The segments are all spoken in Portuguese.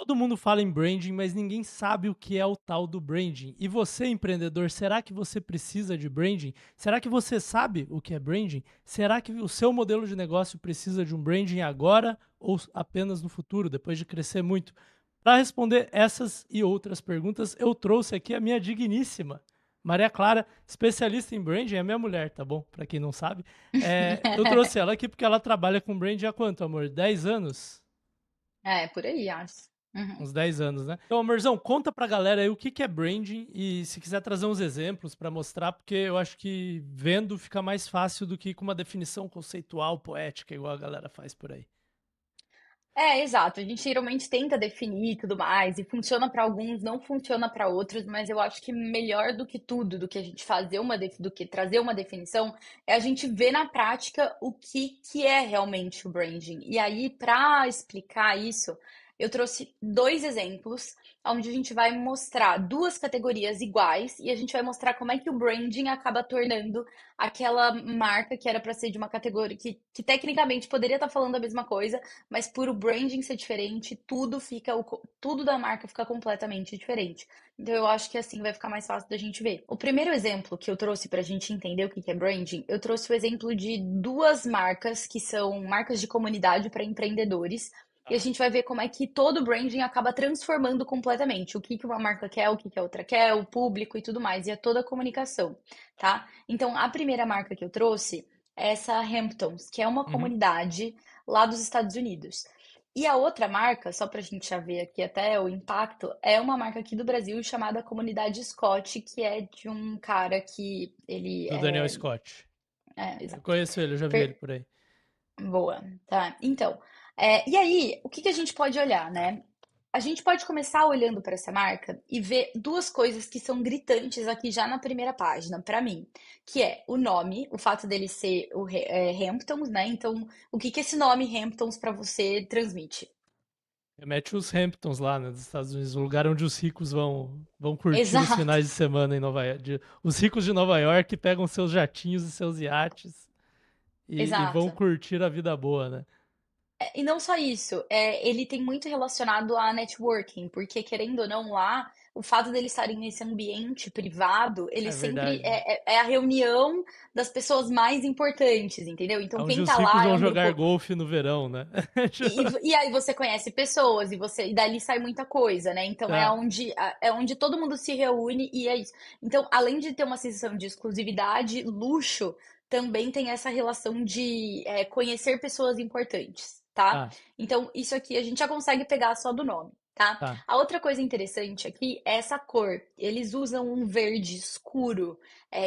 Todo mundo fala em branding, mas ninguém sabe o que é o tal do branding. E você, empreendedor, será que você precisa de branding? Será que você sabe o que é branding? Será que o seu modelo de negócio precisa de um branding agora ou apenas no futuro, depois de crescer muito? Para responder essas e outras perguntas, eu trouxe aqui a minha digníssima Maria Clara, especialista em branding, é minha mulher, tá bom? Para quem não sabe. Eu trouxe ela aqui porque ela trabalha com branding há quanto, amor? 10 anos? É, por aí, acho. Uhum. Uns 10 anos, né? Então, amorzão, conta pra galera aí o que que é branding e se quiser trazer uns exemplos pra mostrar, porque eu acho que vendo fica mais fácil do que com uma definição conceitual, poética, igual a galera faz por aí. É, exato. A gente geralmente tenta definir e tudo mais, e funciona para alguns, não funciona para outros, mas eu acho que melhor do que tudo, do que a gente fazer do que trazer uma definição, é a gente ver na prática o que é realmente o branding. E aí, para explicar isso, eu trouxe dois exemplos, onde a gente vai mostrar duas categorias iguais e a gente vai mostrar como é que o branding acaba tornando aquela marca que era para ser de uma categoria que tecnicamente poderia estar falando a mesma coisa, mas por o branding ser diferente, tudo da marca fica completamente diferente. Então eu acho que assim vai ficar mais fácil da gente ver. O primeiro exemplo que eu trouxe para a gente entender o que é branding, eu trouxe o exemplo de duas marcas que são marcas de comunidade para empreendedores. E a Tá. gente vai ver como é que todo o branding acaba transformando completamente o que uma marca quer, o que a outra quer, o público e tudo mais, e é toda a comunicação, tá? Então, a primeira marca que eu trouxe é essa Hamptons, que é uma Uhum. comunidade lá dos Estados Unidos. E a outra marca, só para a gente já ver aqui até o impacto, é uma marca aqui do Brasil chamada Comunidade Scott, que é de um cara que ele Do Daniel Scott. Eu exato. conheço ele, eu já vi ele Per- por aí. Boa, tá. Então, e aí, o que que a gente pode olhar, né? A gente pode começar olhando para essa marca e ver duas coisas que são gritantes aqui já na primeira página, para mim, que é o nome, o fato dele ser Hamptons, né? Então, o que que esse nome Hamptons para você transmite? Remete os Hamptons lá, né, dos Estados Unidos, o lugar onde os ricos vão curtir os Exato, finais de semana em Nova York. Os ricos de Nova York pegam seus jatinhos e seus iates e vão exato. curtir a vida boa, né? E não só isso, ele tem muito relacionado a networking, porque querendo ou não lá, o fato deles estarem nesse ambiente privado, ele É sempre verdade. é a reunião das pessoas mais importantes, entendeu? É Então onde quem os tá ricos lá é vão um jogar grupo. golfe no verão, né? E aí você conhece pessoas e dali sai muita coisa, né? Então Tá. é onde todo mundo se reúne e é isso. Então, além de ter uma sensação de exclusividade, luxo também tem essa relação de conhecer pessoas importantes, tá? Tá, Então, isso aqui a gente já consegue pegar só do nome, tá? tá. A outra coisa interessante aqui é essa cor. Eles usam um verde escuro,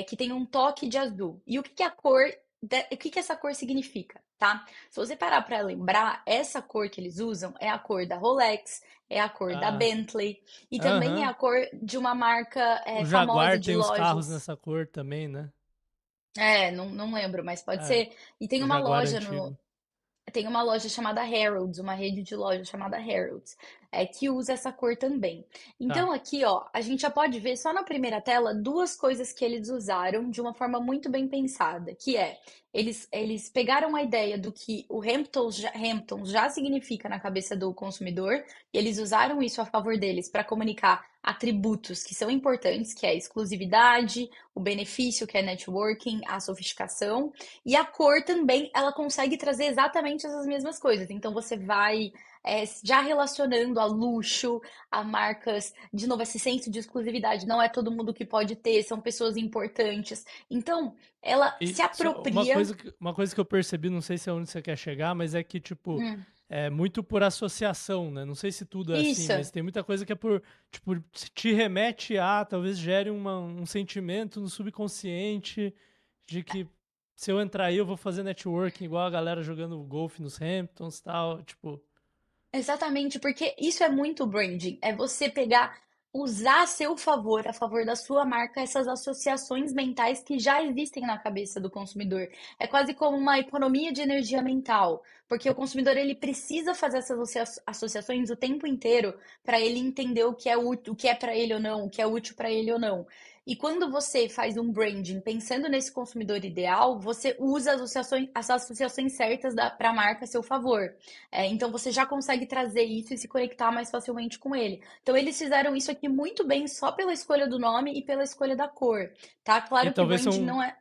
que tem um toque de azul. E o que que essa cor significa, tá? Se você parar para lembrar, essa cor que eles usam é a cor da Rolex, é a cor da Ah, Bentley e também é aham. a cor de uma marca O famosa Jaguar de tem os carros lojas. nessa cor também, né? Não lembro, mas pode É, ser. E tem o uma Jaguar loja antigo. tem uma loja chamada Harrods, uma rede de lojas chamada Harrods, que usa essa cor também. Tá. Então aqui, ó, a gente já pode ver só na primeira tela duas coisas que eles usaram de uma forma muito bem pensada, que é eles pegaram a ideia do que o Hamptons já significa na cabeça do consumidor e eles usaram isso a favor deles para comunicar atributos que são importantes, que é a exclusividade, o benefício, que é networking, a sofisticação. E a cor também, ela consegue trazer exatamente essas mesmas coisas. Então você vai já relacionando a luxo, a marcas, de novo, esse senso de exclusividade. Não é todo mundo que pode ter, são pessoas importantes. Então, ela se E só apropria. uma coisa que eu percebi, não sei se é onde você quer chegar, mas é que, tipo, Hum, é muito por associação, né? Não sei se tudo é assim, isso. mas tem muita coisa que é por, tipo, te remete a, talvez gere um sentimento no subconsciente de que se eu entrar aí eu vou fazer networking igual a galera jogando golfe nos Hamptons e tal, tipo, Exatamente, porque isso é muito branding. É você pegar, usar a favor da sua marca, essas associações mentais que já existem na cabeça do consumidor. É quase como uma economia de energia mental, porque o consumidor ele precisa fazer essas associações o tempo inteiro para ele entender o que é útil, o que é para ele ou não, o que é útil para ele ou não. E quando você faz um branding pensando nesse consumidor ideal, você usa as associações certas para a marca a seu favor. Então você já consegue trazer isso e se conectar mais facilmente com ele. Então eles fizeram isso aqui muito bem só pela escolha do nome e pela escolha da cor, tá? E Claro que talvez branding são. não é.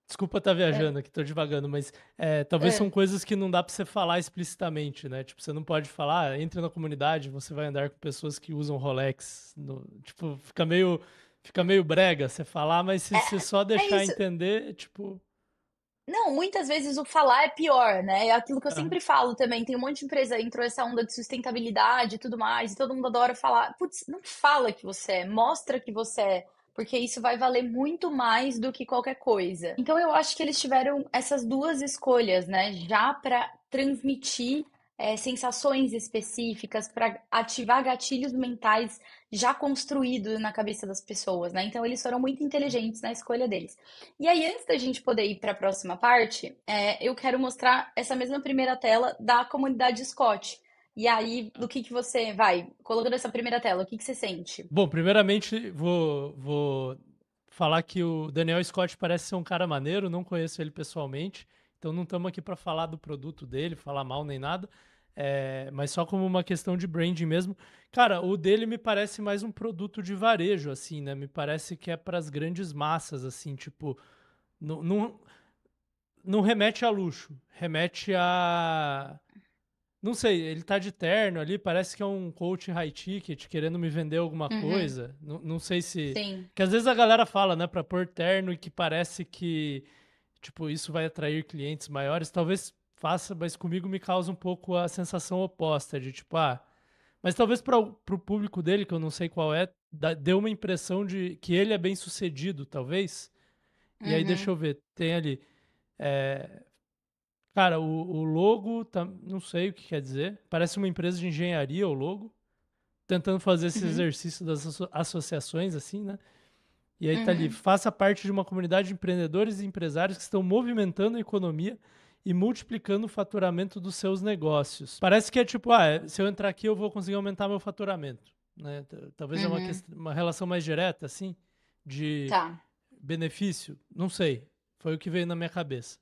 Desculpa estar é, viajando aqui, tô devagando, mas talvez são é. coisas que não dá pra você falar explicitamente, né? Tipo, você não pode falar, entre na comunidade, você vai andar com pessoas que usam Rolex. Tipo, fica meio brega você falar, mas se você só É deixar isso. entender, tipo. Não, muitas vezes o falar é pior, né? É aquilo que eu Ah, sempre falo também. Tem um monte de empresa, entrou essa onda de sustentabilidade e tudo mais, e todo mundo adora falar. Putz, não fala que você é, mostra que você é, porque isso vai valer muito mais do que qualquer coisa. Então eu acho que eles tiveram essas duas escolhas, né? Já para transmitir sensações específicas, para ativar gatilhos mentais já construídos na cabeça das pessoas, né? Então eles foram muito inteligentes na escolha deles. E aí, antes da gente poder ir para a próxima parte, eu quero mostrar essa mesma primeira tela da comunidade Scott. E aí, do que você vai, colocando essa primeira tela, o que você sente? bom, primeiramente, vou falar que o Daniel Scott parece ser um cara maneiro, não conheço ele pessoalmente, então não estamos aqui para falar do produto dele, falar mal nem nada, mas só como uma questão de branding mesmo. Cara, o dele me parece mais um produto de varejo, assim, né? Me parece que é para as grandes massas, assim, tipo, não, não, não remete a luxo, remete a não sei, ele tá de terno ali, parece que é um coach high ticket querendo me vender alguma Uhum, coisa. Não sei se. sim. Que às vezes a galera fala, né, pra pôr terno e que parece que, tipo, isso vai atrair clientes maiores. Talvez faça, mas comigo me causa um pouco a sensação oposta, de tipo, ah. Mas talvez pro público dele, que eu não sei qual é, deu uma impressão de que ele é bem sucedido, talvez. E aí, deixa Uhum, eu ver, tem ali. é, Cara, o logo, não sei o que quer dizer. Parece uma empresa de engenharia, o logo. Tentando fazer esse uhum, exercício das associações, assim, né? E aí tá ali, uhum. faça parte de uma comunidade de empreendedores e empresários que estão movimentando a economia e multiplicando o faturamento dos seus negócios. Parece que é tipo, se eu entrar aqui eu vou conseguir aumentar meu faturamento, né? Talvez é Uhum. uma relação mais direta, assim, de Tá, benefício. Não sei. Foi o que veio na minha cabeça.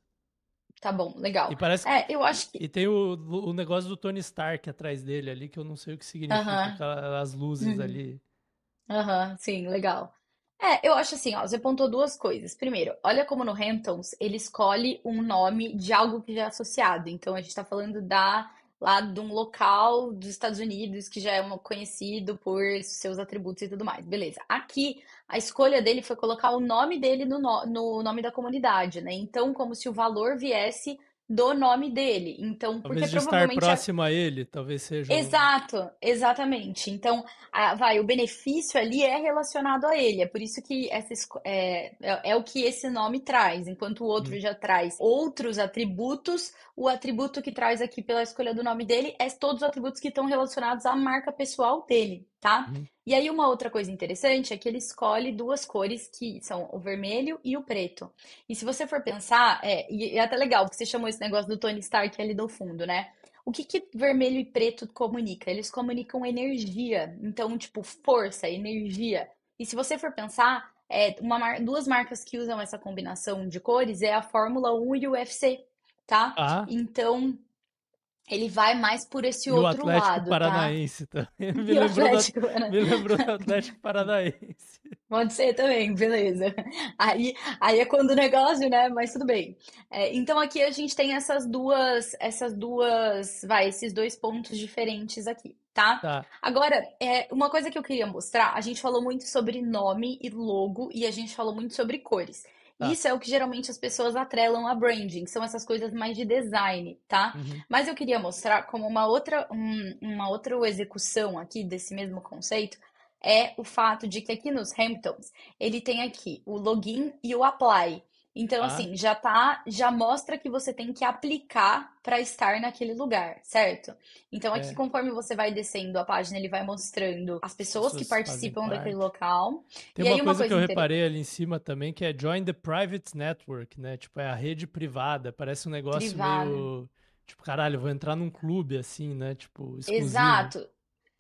tá bom, E legal. parece. Eu acho que. E tem o negócio do Tony Stark atrás dele ali, que eu não sei o que significa, Aham, aquelas luzes uhum, ali. aham, sim, legal. Eu acho assim, ó, você pontuou duas coisas. Primeiro, olha como no Hamptons ele escolhe um nome de algo que já é associado. Então a gente está falando lá de um local dos Estados Unidos que já é conhecido por seus atributos e tudo mais. Beleza. Aqui a escolha dele foi colocar o nome dele no nome da comunidade, né? Então, como se o valor viesse do nome dele. Então, porque Talvez de estar provavelmente próximo a ele, talvez seja um. exato, exatamente. Então, o benefício ali é relacionado a ele. É por isso que é o que esse nome traz. Enquanto o outro Uhum, já traz outros atributos, o atributo que traz aqui pela escolha do nome dele é todos os atributos que estão relacionados à marca pessoal dele, tá? uhum. E aí, uma outra coisa interessante é que ele escolhe duas cores que são o vermelho e o preto. E se você for pensar, e é até legal, porque você chamou esse negócio do Tony Stark ali do fundo, né? O que que vermelho e preto comunica? Eles comunicam energia. Então, tipo, força, energia. E se você for pensar, duas marcas que usam essa combinação de cores é a Fórmula 1 e o UFC, tá? Ah, Então, ele vai mais por esse e o outro Atlético lado, tá? Paranaense também. E o Atlético, né? Me lembrou do Atlético Paranaense. Pode ser também, beleza. Aí é quando o negócio, né? Mas tudo bem. Então aqui a gente tem esses dois pontos diferentes aqui, tá? Tá. Agora, uma coisa que eu queria mostrar, a gente falou muito sobre nome e logo e a gente falou muito sobre cores. Tá. Isso é o que geralmente as pessoas atrelam a branding, são essas coisas mais de design, tá? Uhum. Mas eu queria mostrar como uma outra execução aqui desse mesmo conceito é o fato de que aqui nos Hamptons ele tem aqui o login e o apply. Então, Tá. assim, já mostra que você tem que aplicar para estar naquele lugar, certo? Então, aqui, É, conforme você vai descendo a página, ele vai mostrando as as pessoas que pessoas fazem participam daquele parte. local. Tem E uma aí, uma coisa que coisa eu interessante. reparei ali em cima também, que é Join the Private Network, né? Tipo, é a rede privada. Parece um negócio Privada. meio. Tipo, caralho, eu vou entrar num clube assim, né? Tipo, exclusivo. Exato.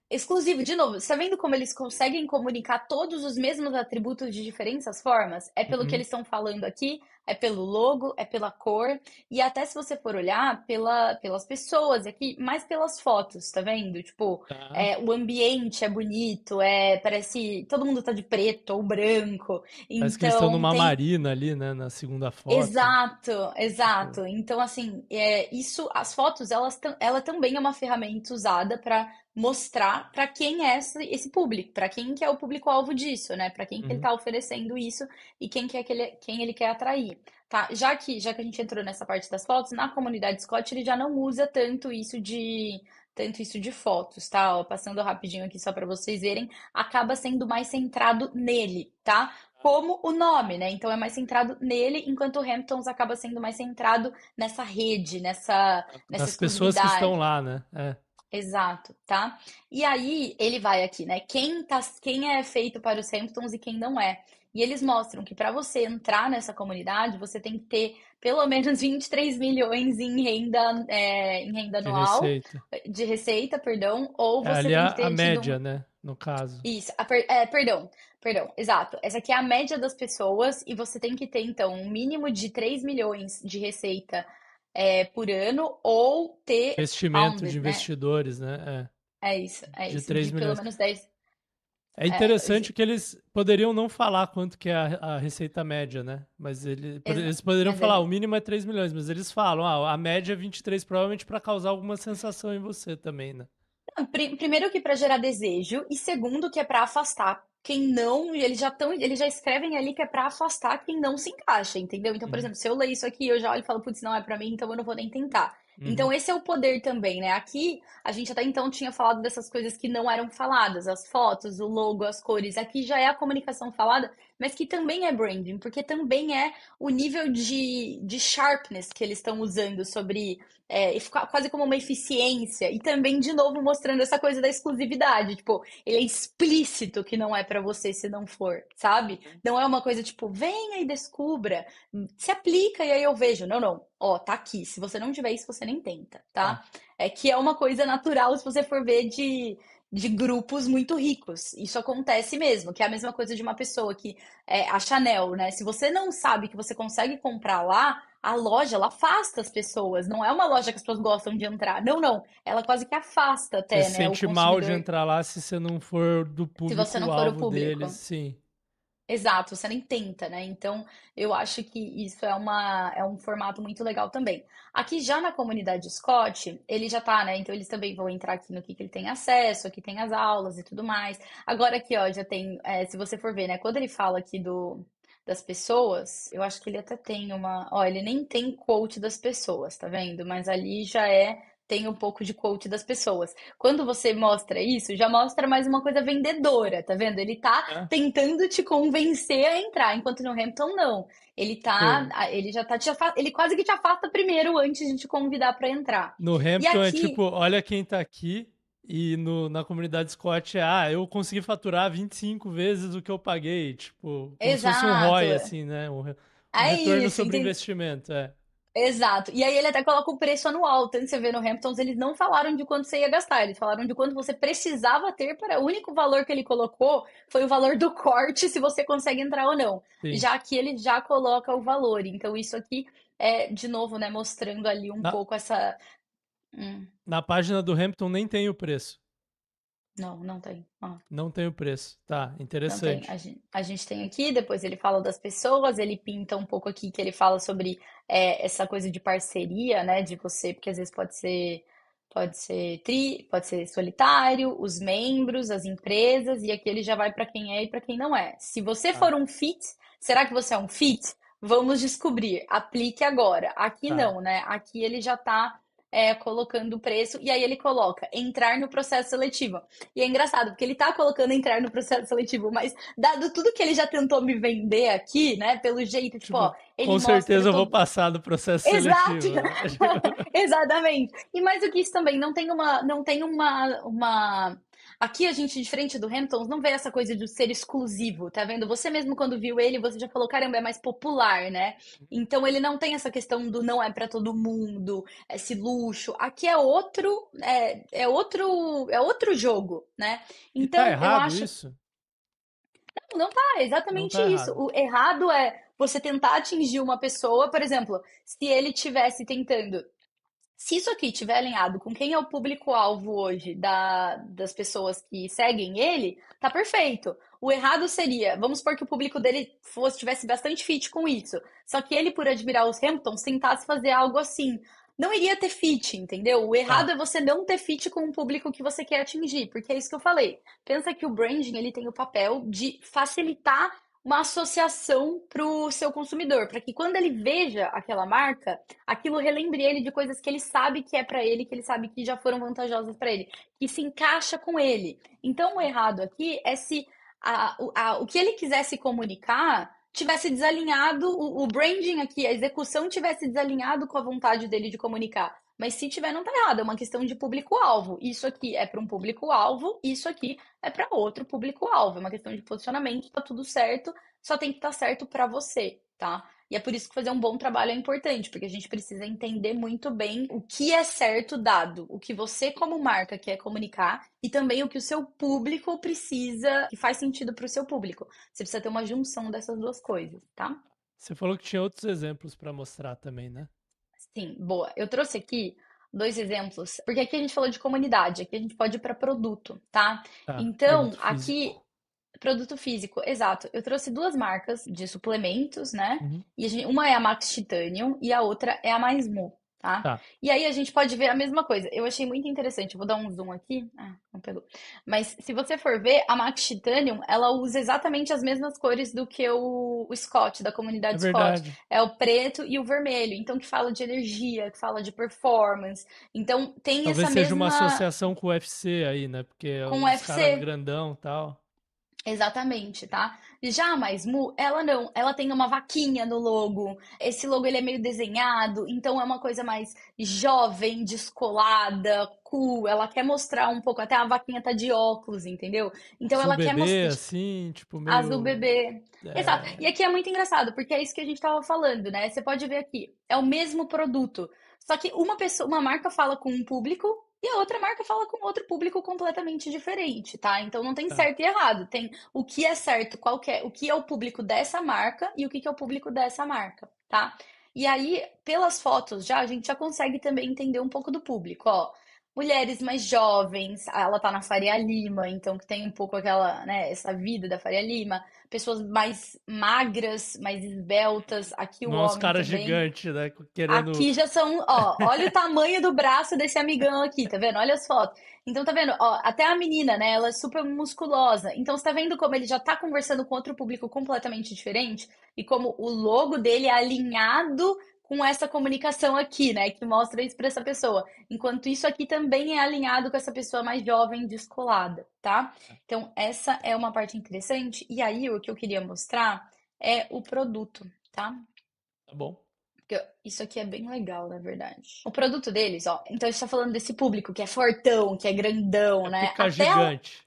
Exclusivo, de novo, você tá vendo como eles conseguem comunicar todos os mesmos atributos de diferentes formas? É pelo que Uhum. eles estão falando aqui, é pelo logo, é pela cor, e até se você for olhar pelas pessoas aqui, mais pelas fotos, tá vendo? Tipo, Tá. o ambiente é bonito, parece todo mundo tá de preto ou branco, Parece que eles estão então numa tem. marina ali, né, na segunda foto. Exato, Tipo, exato. Então, assim, isso, as fotos, ela também é uma ferramenta usada para mostrar para quem é esse público, para quem que é o público-alvo disso, né? Para quem que ele uhum. está oferecendo isso e quem ele quer atrair, tá? Já que a gente entrou nessa parte das fotos, na comunidade Scott ele já não usa tanto isso de fotos, tá? Ó, passando rapidinho aqui só para vocês verem, acaba sendo mais centrado nele, tá? Como o nome, né? Então é mais centrado nele, enquanto o Hamptons acaba sendo mais centrado nessa rede, nessa Das pessoas que estão exclusividade. lá, né? É. Exato, tá? E aí ele vai aqui, né? Quem é feito para os Hamptons e quem não é. E eles mostram que para você entrar nessa comunidade, você tem que ter pelo menos 23 milhões em renda De anual, receita. de receita, perdão, ou É você ali tem que a ter tido média, né? No caso. isso, perdão, exato. Essa aqui é a média das pessoas e você tem que ter, então, um mínimo de 3 milhões de receita por ano ou ter Investimento de founded, né? investidores, né? É De isso, 3 de pelo milhões. menos 10. É interessante que eles poderiam não falar quanto que é a receita média, né? Mas eles poderiam Mas falar, o ele, mínimo é 3 milhões, mas eles falam, a média é 23, provavelmente para causar alguma sensação em você também, né? não, primeiro que para gerar desejo e segundo que é para afastar quem não, eles já escrevem ali que é para afastar quem não se encaixa, entendeu? Então, por Uhum, exemplo, se eu ler isso aqui, eu já olho e falo, putz, não é para mim, então eu não vou nem tentar. uhum. Então, esse é o poder também, né? Aqui, a gente até então tinha falado dessas coisas que não eram faladas, as fotos, o logo, as cores. Aqui já é a comunicação falada, mas que também é branding, porque também é o nível de sharpness que eles estão usando sobre e ficar quase como uma eficiência, e também, de novo, mostrando essa coisa da exclusividade. Tipo, ele é explícito que não é pra você se não for, sabe? Não é uma coisa tipo, venha e descubra, se aplica e aí eu vejo. Não, não. Ó, tá aqui. Se você não tiver isso, você nem tenta, Tá. tá? É que é uma coisa natural se você for ver de grupos muito ricos. Isso acontece mesmo, que é a mesma coisa de uma pessoa que a Chanel, né? Se você não sabe que você consegue comprar lá, a loja, ela afasta as pessoas. Não é uma loja que as pessoas gostam de entrar. Não, não. Ela quase que afasta Você até, se né, o sente mal de consumidor, entrar lá se você não for do se você não for o público-alvo deles, público. sim. Exato, você nem tenta, né? Então, eu acho que isso é um formato muito legal também. Aqui já na comunidade Scott, ele já tá, né? Então, eles também vão entrar aqui no que ele tem acesso, aqui tem as aulas e tudo mais. Agora aqui, ó, já tem, se você for ver, né? Quando ele fala aqui das pessoas, eu acho que ele até tem uma. Ó, ele nem tem quote das pessoas, tá vendo? Mas ali já tem um pouco de quote das pessoas. Quando você mostra isso, já mostra mais uma coisa vendedora, tá vendo? Ele tá É. tentando te convencer a entrar, enquanto no Hampton não. Tipo, Ele já tá ele quase que te afasta primeiro antes de te convidar para entrar. no E Hampton é tipo, aqui, olha quem tá aqui, e na comunidade Scott eu consegui faturar 25 vezes o que eu paguei, tipo, como se fosse um exato, ROI, assim, né? Um é retorno isso, sobre entende? investimento, é. Exato. E aí ele até coloca o preço anual. Tanto você vê no Hamptons, eles não falaram de quanto você ia gastar, eles falaram de quanto você precisava ter para. O único valor que ele colocou foi o valor do corte, se você consegue entrar ou não. Sim. Já que ele já coloca o valor. Então, isso aqui é, de novo, né, mostrando ali um Na, pouco essa. Hum, na página do Hampton nem tem o preço. não, não tem. Ó. Não tem o preço. Tá, Não tem. interessante. A gente tem aqui, depois ele fala das pessoas, ele pinta um pouco aqui que ele fala sobre essa coisa de parceria, né? De você, porque às vezes pode ser solitário, os membros, as empresas, e aqui ele já vai para quem é e para quem não é. Se você Tá, for um fit, será que você é um fit? Vamos descobrir. Aplique agora. Aqui tá. não, né? Aqui ele já está colocando o preço, e aí ele coloca entrar no processo seletivo. E é engraçado, porque ele tá colocando entrar no processo seletivo, mas dado tudo que ele já tentou me vender aqui, né, pelo jeito, tipo, ó, Tipo, ele com mostra certeza eu vou todo. passar do processo Exato! seletivo, né? Exatamente. E mais do que isso também, não tem uma aqui a gente, diferente do Hamptons, não vê essa coisa de ser exclusivo, tá vendo? Você mesmo quando viu ele, você já falou, caramba, é mais popular, né? Então ele não tem essa questão do não é pra todo mundo, esse luxo. Aqui é outro jogo, né? E tá Então eu errado acho, isso? não tá, é Não exatamente tá isso. errado. O errado é você tentar atingir uma pessoa, por exemplo, se ele tivesse tentando se isso aqui tiver alinhado com quem é o público-alvo hoje das pessoas que seguem ele, tá perfeito. O errado seria, vamos supor que o público dele tivesse bastante fit com isso. Só que ele, por admirar os Hamptons, tentasse fazer algo assim. Não iria ter fit, entendeu? O errado Tá. é você não ter fit com o público que você quer atingir, porque é isso que eu falei. Pensa que o branding ele tem o papel de facilitar uma associação para o seu consumidor, para que quando ele veja aquela marca, aquilo relembre ele de coisas que ele sabe que é para ele, que ele sabe que já foram vantajosas para ele, que se encaixa com ele. Então, o errado aqui é se o que ele quisesse comunicar tivesse desalinhado, o branding aqui, a execução tivesse desalinhado com a vontade dele de comunicar. Mas se tiver, não tá errado, é uma questão de público-alvo. Isso aqui é para um público-alvo, isso aqui é para outro público-alvo. É uma questão de posicionamento, tá tudo certo, só tem que estar certo para você, tá? E é por isso que fazer um bom trabalho é importante, porque a gente precisa entender muito bem o que é certo dado, o que você, como marca, quer comunicar e também o que o seu público precisa, que faz sentido para o seu público. Você precisa ter uma junção dessas duas coisas, tá? Você falou que tinha outros exemplos pra mostrar também, né? Sim, boa. Eu trouxe aqui dois exemplos, porque aqui a gente falou de comunidade, aqui a gente pode ir para produto, tá? Tá. Então, Produto aqui físico. produto físico, exato. Eu trouxe duas marcas de suplementos, né? Uhum. E uma é a Max Titanium e a outra é a Mais Mu, tá? Tá. E aí a gente pode ver a mesma coisa. Eu achei muito interessante. Eu vou dar um zoom aqui. Ah, não pegou. Mas se você for ver, a Max Titanium, ela usa exatamente as mesmas cores do que o Scott, da É comunidade Scott. verdade. É o preto e o vermelho. Então, que fala de energia, que fala de performance. Então, tem Talvez essa seja uma mesma associação com o UFC aí, né? Porque com o os caras UFC. grandão e tal. Exatamente, tá? Já a Mais Mu, ela não, ela tem uma vaquinha no logo. Esse logo ele é meio desenhado, então é uma coisa mais jovem, descolada, cool. Ela quer mostrar um pouco, até a vaquinha tá de óculos, entendeu? Então Azul ela quer bebê, mostrar, tipo, assim, tipo, azul meio. bebê. Exato. É... E aqui é muito engraçado, porque é isso que a gente tava falando, né? Você pode ver aqui, é o mesmo produto. Só que uma pessoa, uma marca fala com um público e a outra marca fala com outro público completamente diferente, tá? Então não tem Tá. certo e errado. Tem o que é certo, o que é o público dessa marca e o que é o público dessa marca, tá? E aí, pelas fotos já, a gente já consegue também entender um pouco do público, ó. Mulheres mais jovens, ela tá na Faria Lima, então que tem um pouco aquela, né, essa vida da Faria Lima. Pessoas mais magras, mais esbeltas. Aqui o Não é uns homem caras também. gigantes, né? Querendo. Aqui já são, ó, olha o tamanho do braço desse amigão aqui, tá vendo? Olha as fotos. Então, tá vendo? Ó, até a menina, né? Ela é super musculosa. Então, você tá vendo como ele já tá conversando com outro público completamente diferente? E como o logo dele é alinhado com essa comunicação aqui, né? Que mostra isso pra essa pessoa. Enquanto isso aqui também é alinhado com essa pessoa mais jovem, descolada, tá? Então, essa é uma parte interessante. E aí, o que eu queria mostrar é o produto, tá? Tá bom. Porque isso aqui é bem legal, na verdade. O produto deles, ó. Então a gente tá falando desse público que é fortão, que é grandão, É né? ficar gigante.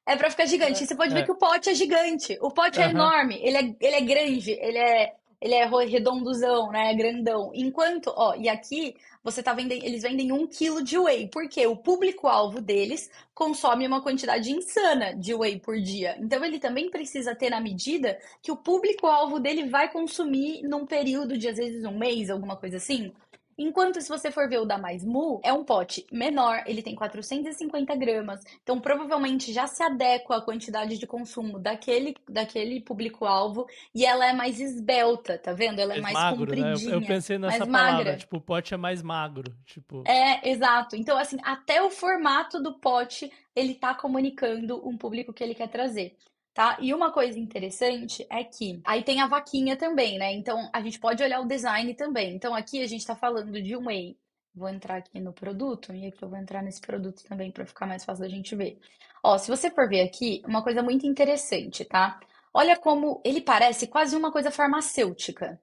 É pra ficar gigante. E você pode ver É. que o pote é gigante. O pote é Aham. enorme. Ele é grande. Ele é redonduzão, né? É grandão. Enquanto, ó, e aqui você tá vendendo, eles vendem 1 quilo de whey. Porque o público-alvo deles consome uma quantidade insana de whey por dia. Então ele também precisa ter na medida que o público-alvo dele vai consumir num período de, às vezes, um mês, alguma coisa assim. Enquanto, se você for ver o da Mais Mu, é um pote menor, ele tem 450 gramas, então provavelmente já se adequa à quantidade de consumo daquele público-alvo e ela é mais esbelta, tá vendo? Ela é Mais mais magro, né? Eu compridinha, pensei mais nessa palavra. magra. Tipo, o pote é mais magro. Tipo. É, exato. Então, assim, até o formato do pote, ele tá comunicando um público que ele quer trazer, tá? E uma coisa interessante é que aí tem a vaquinha também, né? Então, a gente pode olhar o design também. Então, aqui a gente tá falando de um whey. Vou entrar aqui no produto, e aqui eu vou entrar nesse produto também para ficar mais fácil da gente ver. Ó, se você for ver aqui, uma coisa muito interessante, tá? Olha como ele parece quase uma coisa farmacêutica,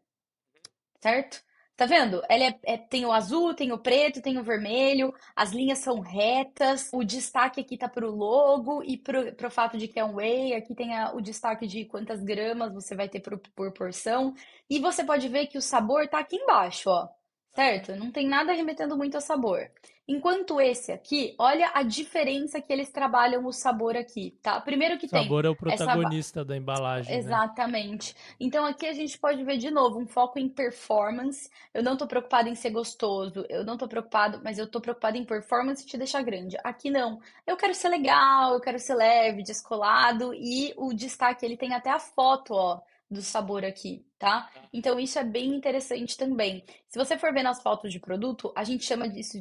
certo? Tá vendo? Ela tem o azul, tem o preto, tem o vermelho, as linhas são retas, o destaque aqui tá pro logo e pro fato de que é um whey, aqui tem o destaque de quantas gramas você vai ter por porção, e você pode ver que o sabor tá aqui embaixo, ó, certo? Não tem nada remetendo muito a sabor. Enquanto esse aqui, olha a diferença que eles trabalham o sabor aqui, tá? Primeiro O que tem sabor é o essa. protagonista da embalagem, né? Exatamente. Então aqui a gente pode ver de novo um foco em performance. Eu não tô preocupada em ser gostoso, eu não tô preocupado, mas eu tô preocupada em performance e te deixar grande. Aqui não. Eu quero ser legal, eu quero ser leve, descolado e o destaque ele tem até a foto, ó, do sabor aqui, tá? Então isso é bem interessante também. Se você for ver nas fotos de produto, a gente chama disso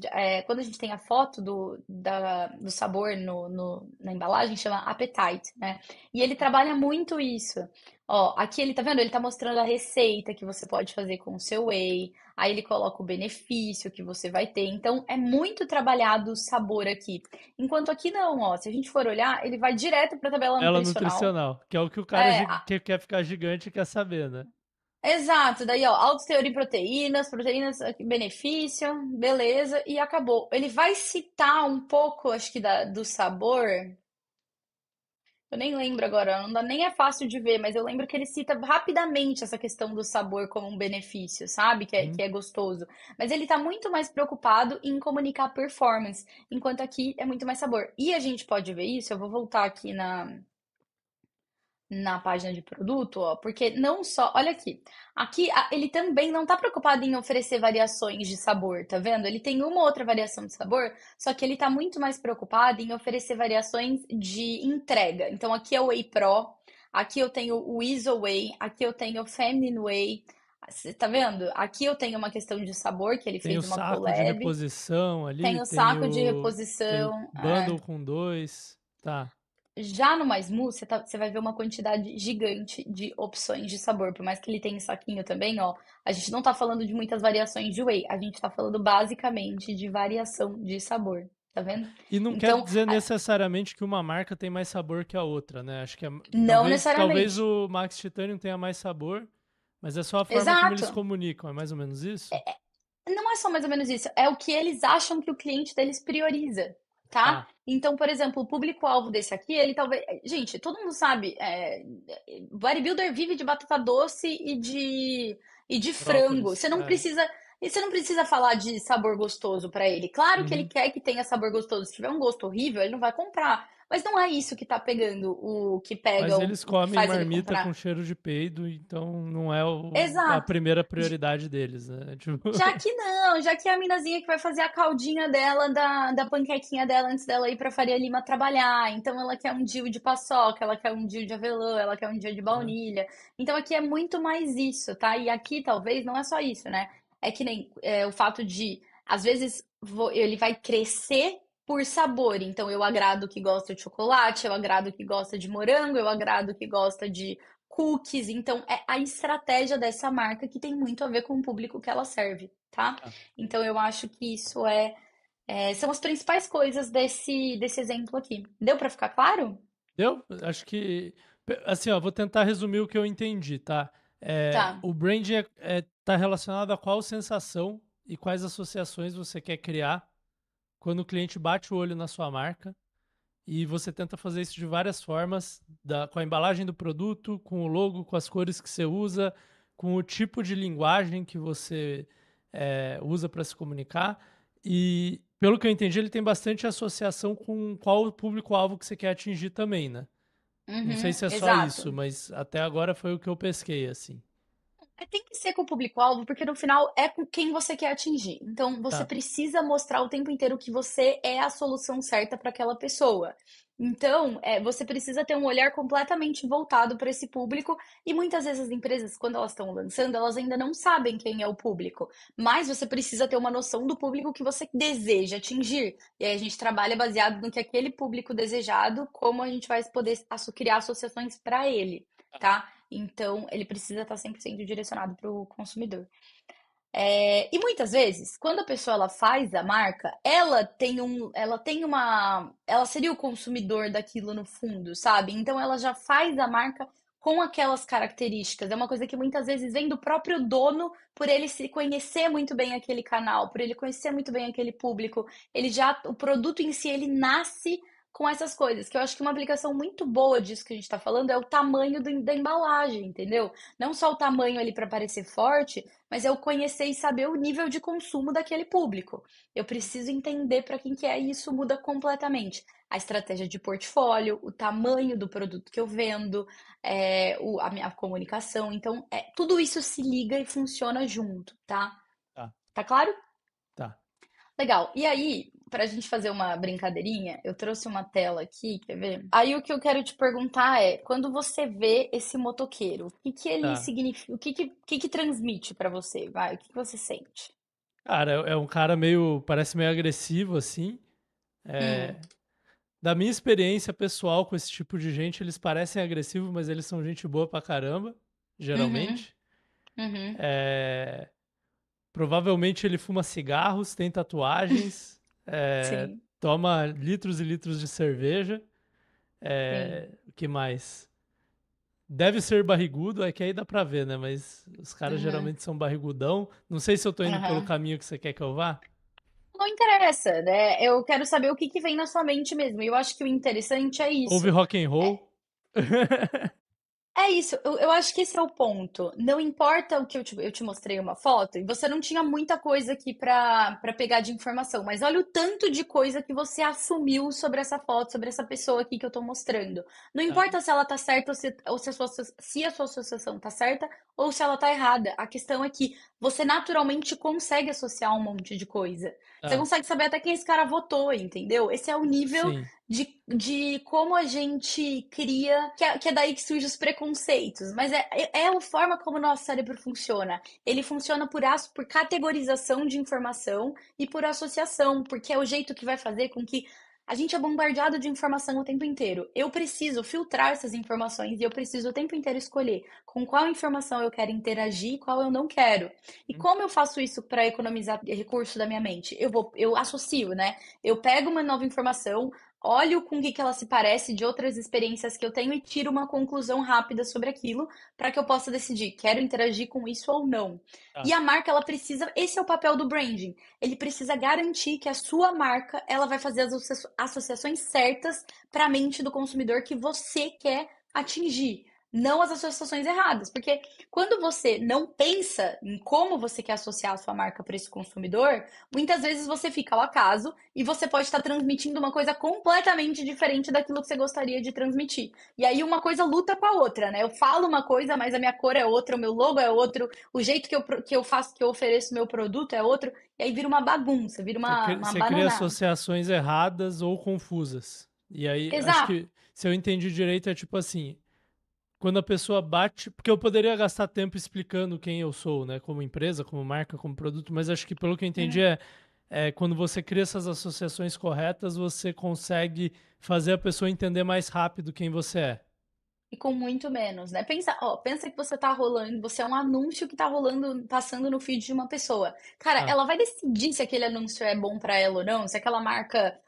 quando a gente tem a foto do sabor na embalagem, chama appetite, né? E ele trabalha muito isso. Ó, aqui ele tá vendo? Ele tá mostrando a receita que você pode fazer com o seu whey. Aí ele coloca o benefício que você vai ter. Então é muito trabalhado o sabor aqui. Enquanto aqui não, ó. Se a gente for olhar, ele vai direto para a tabela Ela nutricional. nutricional, que é o que o cara É, que quer ficar gigante quer saber, né? exato. Daí, ó, alto teor em proteínas, aqui, benefício, beleza, e acabou. Ele vai citar um pouco, acho que do sabor. Eu nem lembro agora, não dá, nem é fácil de ver, mas eu lembro que ele cita rapidamente essa questão do sabor como um benefício, sabe? Que Uhum. é gostoso. Mas ele tá muito mais preocupado em comunicar performance, enquanto aqui é muito mais sabor. E a gente pode ver isso, eu vou voltar aqui na página de produto, ó, porque não só, olha aqui, ele também não está preocupado em oferecer variações de sabor, tá vendo? Ele tem uma ou outra variação de sabor, só que ele está muito mais preocupado em oferecer variações de entrega. Então aqui é o Whey Pro, aqui eu tenho o Iso Whey, aqui eu tenho o Feminine Whey. Você tá vendo? Aqui eu tenho uma questão de sabor que ele Tem o fez uma saco de collab, reposição ali, tem o tem saco de o reposição. bundle com dois. Tá. Já no Mais Mu, você vai ver uma quantidade gigante de opções de sabor. Por mais que ele tenha em saquinho também, ó, a gente não tá falando de muitas variações de whey, a gente tá falando basicamente de variação de sabor, tá vendo? E não quer Então, dizer necessariamente que uma marca tem mais sabor que a outra, né? Acho que não talvez necessariamente. o Max Titanium tenha mais sabor, mas é só a forma como eles Exato. comunicam, é mais ou menos isso? Não é só mais ou menos isso, é o que eles acham que o cliente deles prioriza, tá? Tá. Então, por exemplo, o público-alvo desse aqui, ele talvez. Gente, todo mundo sabe, bodybuilder vive de batata doce e de frango. Brócolis. É. Você não precisa falar de sabor gostoso pra ele. Claro que ele Uhum. quer que tenha sabor gostoso. Se tiver um gosto horrível, ele não vai comprar. Mas não é isso que tá pegando o que pega, Mas eles o que comem faz ele marmita com comprar. cheiro de peido, então não é a Exato. primeira prioridade deles, né? Tipo, Já que não, já que é a minazinha que vai fazer a caldinha dela, da panquequinha dela antes dela ir pra Faria Lima trabalhar. Então ela quer um dia de paçoca, ela quer um dia de avelã, ela quer um dia de aham. baunilha. Então aqui é muito mais isso, tá? E aqui talvez não é só isso, né? É que nem o fato de, às vezes, ele vai crescer por sabor. Então eu agrado o que gosta de chocolate, eu agrado o que gosta de morango, eu agrado o que gosta de cookies. Então, é a estratégia dessa marca que tem muito a ver com o público que ela serve, tá? Tá. Então, eu acho que isso são as principais coisas desse exemplo aqui. Deu para ficar claro? Deu? Acho que. Assim, ó, vou tentar resumir o que eu entendi, tá? Tá. O branding tá relacionado a qual sensação e quais associações você quer criar quando o cliente bate o olho na sua marca. E você tenta fazer isso de várias formas, com a embalagem do produto, com o logo, com as cores que você usa, com o tipo de linguagem que você usa para se comunicar. E, pelo que eu entendi, ele tem bastante associação com qual o público-alvo que você quer atingir também, né? Não sei Uhum, se é só exato. isso, mas até agora foi o que eu pesquei, assim. Tem que ser com o público-alvo, porque no final é com quem você quer atingir. Então, você Tá. precisa mostrar o tempo inteiro que você é a solução certa para aquela pessoa. Então, você precisa ter um olhar completamente voltado para esse público. E muitas vezes as empresas, quando elas estão lançando, elas ainda não sabem quem é o público. Mas você precisa ter uma noção do público que você deseja atingir. E aí a gente trabalha baseado no que aquele público desejado, como a gente vai poder criar associações para ele, tá? Então, ele precisa estar 100% direcionado para o consumidor. E muitas vezes, quando a pessoa ela faz a marca, ela seria o consumidor daquilo no fundo, sabe? Então, ela já faz a marca com aquelas características. É uma coisa que muitas vezes vem do próprio dono, por ele se conhecer muito bem aquele canal, por ele conhecer muito bem aquele público. O produto em si, ele nasce com essas coisas, que eu acho que uma aplicação muito boa disso que a gente está falando é o tamanho da embalagem, entendeu? Não só o tamanho ali para parecer forte, mas é o conhecer e saber o nível de consumo daquele público. Eu preciso entender para quem que é e isso muda completamente. A estratégia de portfólio, o tamanho do produto que eu vendo, a minha comunicação. Então, tudo isso se liga e funciona junto, tá? Tá, Tá claro? tá, Legal. E aí, para a gente fazer uma brincadeirinha, eu trouxe uma tela aqui, quer ver? Aí o que eu quero te perguntar é, quando você vê esse motoqueiro, o que que ele tá. significa, o que que transmite para você? Vai, o que que você sente? Cara, é um cara parece meio agressivo, assim. Hum, É, da minha experiência pessoal com esse tipo de gente, eles parecem agressivos, mas eles são gente boa pra caramba, uhum, geralmente. uhum, É, provavelmente ele fuma cigarros, tem tatuagens, sim, toma litros e litros de cerveja. sim, O que mais? Deve ser barrigudo, é que aí dá pra ver, né? Mas os caras uhum, geralmente são barrigudão. Não sei se eu tô indo pelo aham. caminho que você quer que eu vá. Não interessa, né? Eu quero saber o que que vem na sua mente mesmo. E eu acho que o interessante é Ouve isso. rock and roll. É isso, eu acho que esse é o ponto. Não importa o que eu te mostrei uma foto, e você não tinha muita coisa aqui para pegar de informação, mas olha o tanto de coisa que você assumiu sobre essa foto, sobre essa pessoa aqui que eu tô mostrando. Não Tá, importa se ela tá certa ou se a sua associação tá certa ou se ela tá errada. A questão é que você naturalmente consegue associar um monte de coisa. Você tá. consegue saber até quem esse cara votou, entendeu? Esse é o nível Sim. de como a gente cria, que é daí que surgem os preconceitos, mas é a forma como o nosso cérebro funciona. Ele funciona por categorização de informação e por associação, porque é o jeito que vai fazer com que a gente é bombardeado de informação o tempo inteiro. Eu preciso filtrar essas informações e eu preciso o tempo inteiro escolher com qual informação eu quero interagir e qual eu não quero. E como eu faço isso para economizar recurso da minha mente? Eu associo, né? Eu pego uma nova informação, olho com o que ela se parece de outras experiências que eu tenho e tiro uma conclusão rápida sobre aquilo para que eu possa decidir, quero interagir com isso ou não. E Tá. a marca, ela precisa, esse é o papel do branding. Ele precisa garantir que a sua marca, ela vai fazer as associações certas para a mente do consumidor que você quer atingir. Não as associações erradas, porque quando você não pensa em como você quer associar a sua marca para esse consumidor, muitas vezes você fica ao acaso e você pode estar transmitindo uma coisa completamente diferente daquilo que você gostaria de transmitir. E aí uma coisa luta com a outra, né? Eu falo uma coisa, mas a minha cor é outra, o meu logo é outro, o jeito que eu faço, que eu ofereço meu produto é outro, e aí vira uma bagunça, vira uma Você cria bananada. associações erradas ou confusas. E aí, acho Exato. que se eu entendi direito, é tipo assim, quando a pessoa bate, porque eu poderia gastar tempo explicando quem eu sou, né, como empresa, como marca, como produto, mas acho que pelo que eu entendi Uhum. é quando você cria essas associações corretas, você consegue fazer a pessoa entender mais rápido quem você é. E com muito menos, né? Pensa, ó, pensa que você tá rolando, você é um anúncio que tá rolando, passando no feed de uma pessoa. Cara, Ah, ela vai decidir se aquele anúncio é bom pra ela ou não, se aquela marca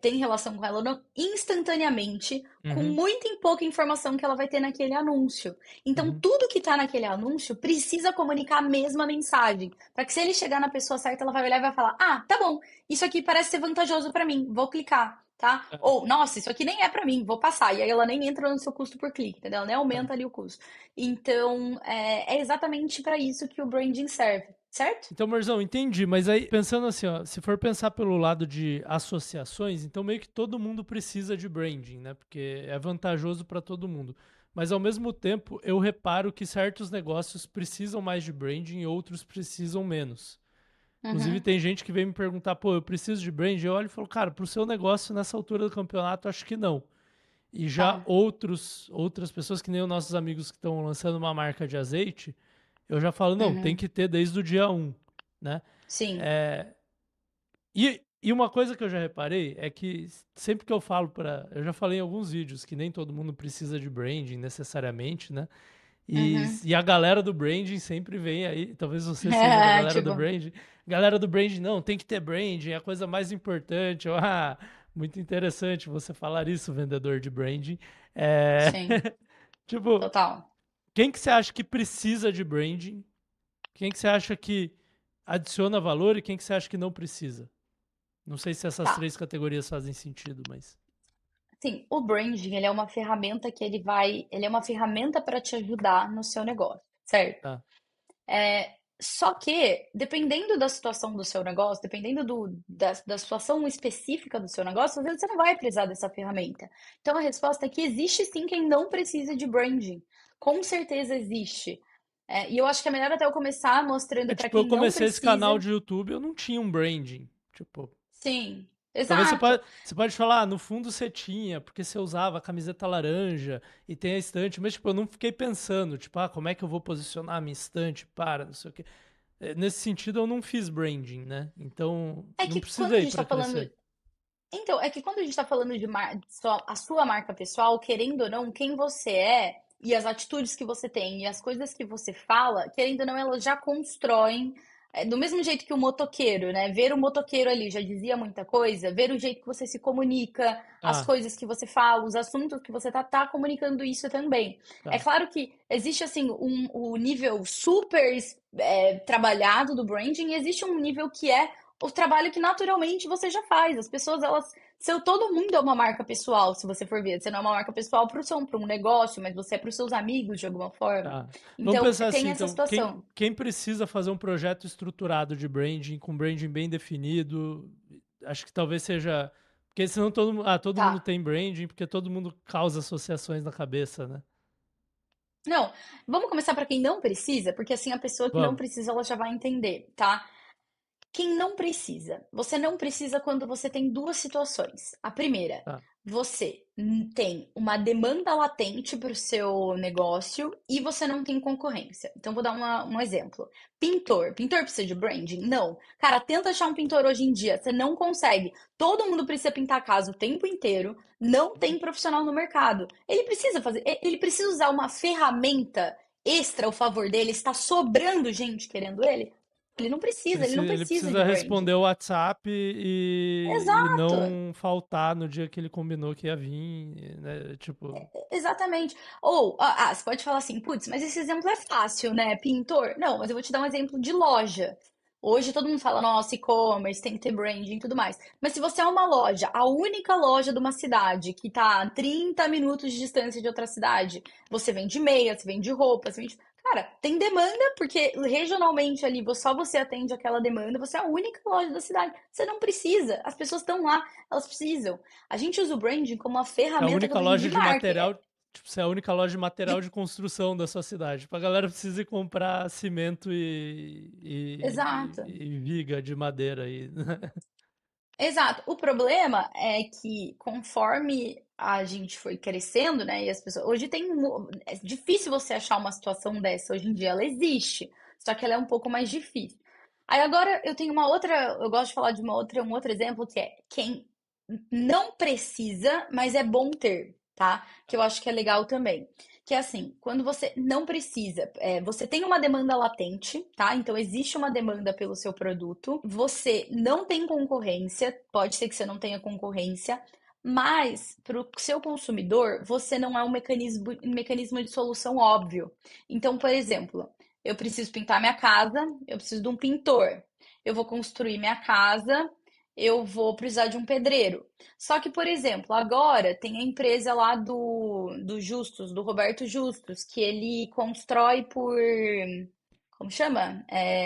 tem relação com ela ou não, instantaneamente, com uhum, muita e pouca informação que ela vai ter naquele anúncio. Então, uhum, tudo que tá naquele anúncio precisa comunicar a mesma mensagem, para que se ele chegar na pessoa certa, ela vai olhar e vai falar: "Ah, tá bom, isso aqui parece ser vantajoso pra mim, vou clicar." Tá? tá, Ou, nossa, isso aqui nem é pra mim, vou passar. E aí ela nem entra no seu custo por clique, entendeu? Ela nem tá. aumenta ali o custo. Então, é exatamente para isso que o branding serve, certo? Então, Marzão, entendi, mas aí pensando assim, ó, se for pensar pelo lado de associações, então meio que todo mundo precisa de branding, né? Porque é vantajoso para todo mundo. Mas ao mesmo tempo, eu reparo que certos negócios precisam mais de branding e outros precisam menos. Inclusive, Uhum, tem gente que vem me perguntar, pô, eu preciso de branding? Eu olho e falo, cara, pro seu negócio nessa altura do campeonato, acho que não. E já tá. outras pessoas, que nem os nossos amigos que estão lançando uma marca de azeite, eu já falo, não, tem Uhum, que ter desde o dia um, né? sim. É, e uma coisa que eu já reparei é que sempre que eu falo para. Eu já falei em alguns vídeos que nem todo mundo precisa de branding necessariamente, né? Uhum. E a galera do branding sempre vem aí. Talvez você seja da galera Que do bom. branding. Galera do branding, não, tem que ter branding, é a coisa mais importante. Muito interessante você falar isso, vendedor de branding. É, Sim. Tipo, Total. quem que você acha que precisa de branding? Quem que você acha que adiciona valor e quem que você acha que não precisa? Não sei se essas Tá. três categorias fazem sentido, mas. Sim, o branding, ele é uma ferramenta que ele é uma ferramenta para te ajudar no seu negócio, certo? Tá. Só que, dependendo da situação do seu negócio, dependendo da situação específica do seu negócio, às vezes você não vai precisar dessa ferramenta. Então, a resposta é que existe sim quem não precisa de branding. Com certeza existe. E eu acho que é melhor até eu começar mostrando É para tipo, eu quem não comecei esse canal precisa. de YouTube, eu não tinha um branding. Tipo, Sim, talvez exato. você pode falar, no fundo você tinha, porque você usava a camiseta laranja e tem a estante, mas tipo, eu não fiquei pensando, tipo, como é que eu vou posicionar a minha estante para, não sei o quê. Nesse sentido, eu não fiz branding, né? Então, É não que quando a precisei gente para está falando. crescer. Então, é que quando a gente está falando de a sua marca pessoal, querendo ou não, quem você é e as atitudes que você tem e as coisas que você fala, querendo ou não, elas já constroem. Do mesmo jeito que o motoqueiro, né? Ver o motoqueiro ali já dizia muita coisa, ver o jeito que você se comunica, as Ah, coisas que você fala, os assuntos que você tá comunicando isso também. É tá. claro que existe, assim, o nível super trabalhado do branding, e existe um nível que é o trabalho que naturalmente você já faz. As pessoas, elas. Todo mundo é uma marca pessoal, se você for ver. Você não é uma marca pessoal para um negócio, mas você é para os seus amigos de alguma forma. Tá. Vamos Então, pensar assim, tem essa então, situação. quem precisa fazer um projeto estruturado de branding, com branding bem definido, acho que talvez seja. Porque senão todo Tá. mundo tem branding, porque todo mundo causa associações na cabeça, né? Não, vamos começar para quem não precisa, porque assim a pessoa que não Vamos. precisa, ela já vai entender, tá? Quem não precisa? Você não precisa quando você tem duas situações. A primeira, Tá. você tem uma demanda latente para o seu negócio e você não tem concorrência. Então, vou dar um exemplo. Pintor. Pintor precisa de branding? Não. Cara, tenta achar um pintor hoje em dia. Você não consegue. Todo mundo precisa pintar a casa o tempo inteiro. Não tem profissional no mercado. Ele precisa fazer. Ele precisa usar uma ferramenta extra ao favor dele. Está sobrando gente querendo ele? Ele não Ele precisa de precisa responder branding. o WhatsApp e Exato, não faltar no dia que ele combinou que ia vir, né? Tipo, exatamente. Ou, você pode falar assim, putz, mas esse exemplo é fácil, né? Pintor. Não, mas eu vou te dar um exemplo de loja. Hoje todo mundo fala, nossa, e-commerce, tem que ter branding e tudo mais. Mas se você é uma loja, a única loja de uma cidade que tá a 30 minutos de distância de outra cidade, você vende meia, você vende roupa, você vende. Cara, tem demanda, porque regionalmente ali só você atende aquela demanda, você é a única loja da cidade. Você não precisa, as pessoas estão lá, elas precisam. A gente usa o branding como uma é a ferramenta única também loja de de marketing. material, tipo, você é a única loja de material De- de construção da sua cidade. Tipo, a galera precisa ir comprar cimento Exato. e viga de madeira aí, né? Exato. O problema é que conforme a gente foi crescendo, né, e as pessoas, hoje é difícil você achar uma situação dessa hoje em dia, ela existe, só que ela é um pouco mais difícil. Aí agora eu tenho uma outra, eu gosto de falar de um outro exemplo que é quem não precisa, mas é bom ter, tá? Que eu acho que é legal também. Que é assim, quando você não precisa, você tem uma demanda latente, tá? Então existe uma demanda pelo seu produto, você não tem concorrência, pode ser que você não tenha concorrência, mas para o seu consumidor, você não é um mecanismo de solução óbvio. Então, por exemplo, eu preciso pintar minha casa, eu preciso de um pintor. Eu vou construir minha casa, eu vou precisar de um pedreiro. Só que, por exemplo, agora tem a empresa lá do Justus, do Roberto Justus, que ele constrói por, como chama?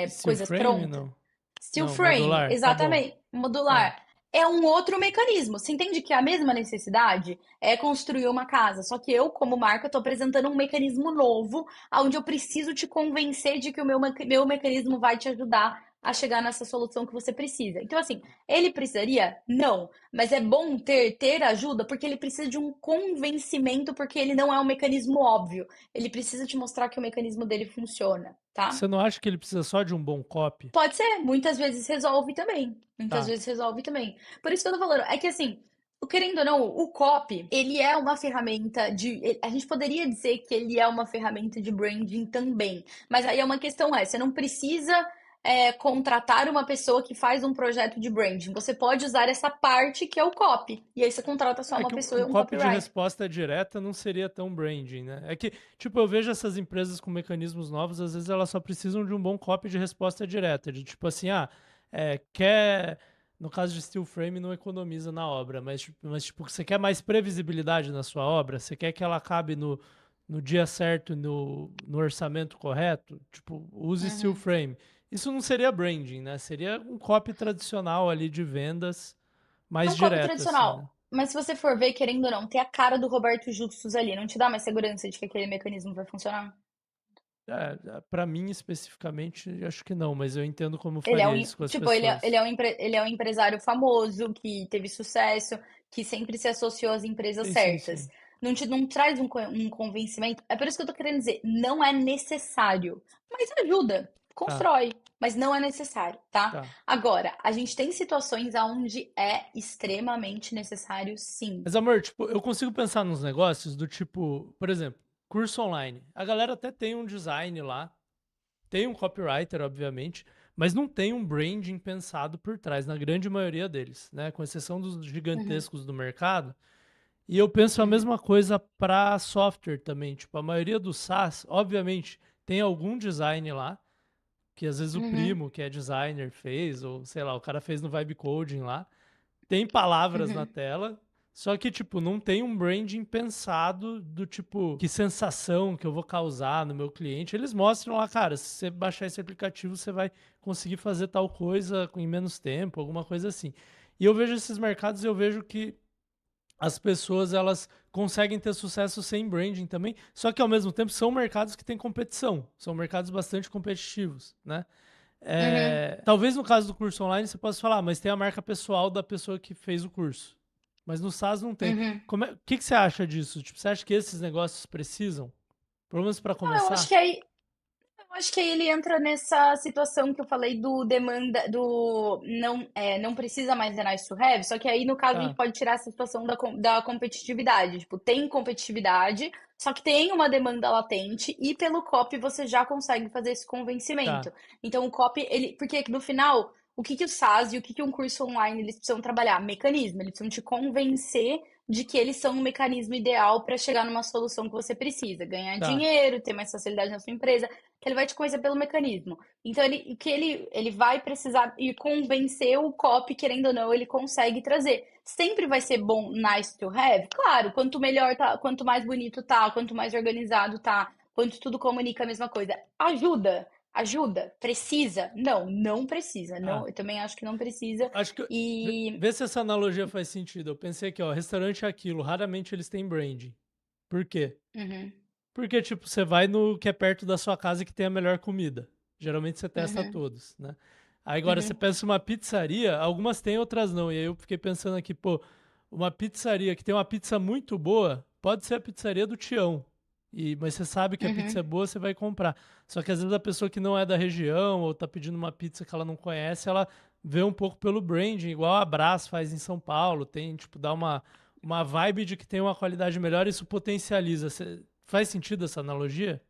Steel Coisas frame, prontas. não? Steel Não, frame, modular, tá bom. exatamente, Tá. modular. É um outro mecanismo. Você entende que a mesma necessidade é construir uma casa, só que eu, como marca, estou apresentando um mecanismo novo, onde eu preciso te convencer de que o meu mecanismo vai te ajudar a chegar nessa solução que você precisa. Então, assim, ele precisaria? Não. Mas é bom ter ajuda porque ele precisa de um convencimento, porque ele não é um mecanismo óbvio. Ele precisa te mostrar que o mecanismo dele funciona, tá? Você não acha que ele precisa só de um bom copy? Pode ser, muitas vezes resolve também. Muitas Tá. vezes resolve também. Por isso que eu tô falando, é que assim, querendo ou não, o copy, ele é uma ferramenta a gente poderia dizer que ele é uma ferramenta de branding também. Mas aí é uma questão você não precisa contratar uma pessoa que faz um projeto de branding. Você pode usar essa parte que é o copy. E aí você contrata só É uma que pessoa e um um copy de copywriter. resposta direta não seria tão branding, né? É que, tipo, eu vejo essas empresas com mecanismos novos, às vezes elas só precisam de um bom copy de resposta direta, de tipo assim, quer. No caso de steel frame, não economiza na obra, mas tipo, você quer mais previsibilidade na sua obra? Você quer que ela cabe no dia certo, no orçamento correto? Tipo, use steel Uhum. frame. Isso não seria branding, né? Seria um copy tradicional ali de vendas É mais um copy direto, assim, né? tradicional. Mas se você for ver, querendo ou não, ter a cara do Roberto Justus ali, não te dá mais segurança de que aquele mecanismo vai funcionar? Para mim especificamente, acho que não, mas eu entendo como Ele é faria um, isso com as tipo, pessoas. ele é um empresário famoso, que teve sucesso, que sempre se associou às empresas Sim, sim, certas. sim. Não traz um convencimento. É por isso que eu tô querendo dizer, não é necessário, mas ajuda, Tá, constrói, mas não é necessário, tá? tá. Agora, a gente tem situações onde é extremamente necessário, sim. Mas, amor, tipo, eu consigo pensar nos negócios do tipo, por exemplo, curso online. A galera até tem um design lá, tem um copywriter, obviamente, mas não tem um branding pensado por trás, na grande maioria deles, né? Com exceção dos Uhum, gigantescos do mercado. E eu penso a uhum, mesma coisa para software também. Tipo, a maioria dos SaaS, obviamente, tem algum design lá, que às vezes o uhum, primo, que é designer, fez, ou sei lá, o cara fez no Vibe Coding lá. Tem palavras na uhum. tela, só que, tipo, não tem um branding pensado do tipo, que sensação que eu vou causar no meu cliente. Eles mostram lá, cara, se você baixar esse aplicativo, você vai conseguir fazer tal coisa em menos tempo, alguma coisa assim. E eu vejo esses mercados e eu vejo que as pessoas elas conseguem ter sucesso sem branding também, só que ao mesmo tempo são mercados que têm competição, são mercados bastante competitivos, né? Uhum. Talvez no caso do curso online você possa falar, mas tem a marca pessoal da pessoa que fez o curso. Mas no SaaS não tem. Uhum. O que, que você acha disso? Tipo, você acha que esses negócios precisam? Pelo menos para Ah, começar? eu acho que aí ele entra nessa situação que eu falei do demanda, do não precisa mais de nice to have, só que aí no caso a gente Tá, pode tirar essa situação da competitividade. Tipo, tem competitividade, só que tem uma demanda latente e pelo copy você já consegue fazer esse tá, convencimento. Então o copy, porque no final, o que que o SaaS e o que que um curso online eles precisam trabalhar? Mecanismo, eles precisam te convencer de que eles são um mecanismo ideal para chegar numa solução que você precisa, ganhar tá, dinheiro, ter mais facilidade na sua empresa, que ele vai te conhecer pelo mecanismo. Então, ele vai precisar e convencer o copy, querendo ou não, ele consegue trazer. Sempre vai ser bom, nice to have? Claro, quanto melhor tá, quanto mais bonito tá, quanto mais organizado tá, quanto tudo comunica a mesma coisa. Ajuda, ajuda, precisa? Não, não precisa. tá. Não, eu também acho que não precisa. Acho que. E Vê se essa analogia faz sentido. Eu pensei aqui, ó, restaurante é aquilo, raramente eles têm branding. Por quê? uhum, Porque, tipo, você vai no que é perto da sua casa que tem a melhor comida. Geralmente você testa uhum, todos, né? Aí agora você uhum, pensa uma pizzaria, algumas têm, outras não. E aí eu fiquei pensando aqui, pô, uma pizzaria que tem uma pizza muito boa, pode ser a pizzaria do Tião. Mas você sabe que a pizza é uhum. boa, você vai comprar. Só que às vezes a pessoa que não é da região ou tá pedindo uma pizza que ela não conhece, ela vê um pouco pelo branding, igual a Brás faz em São Paulo. Tem, tipo, dá uma vibe de que tem uma qualidade melhor, isso potencializa. Faz sentido essa analogia?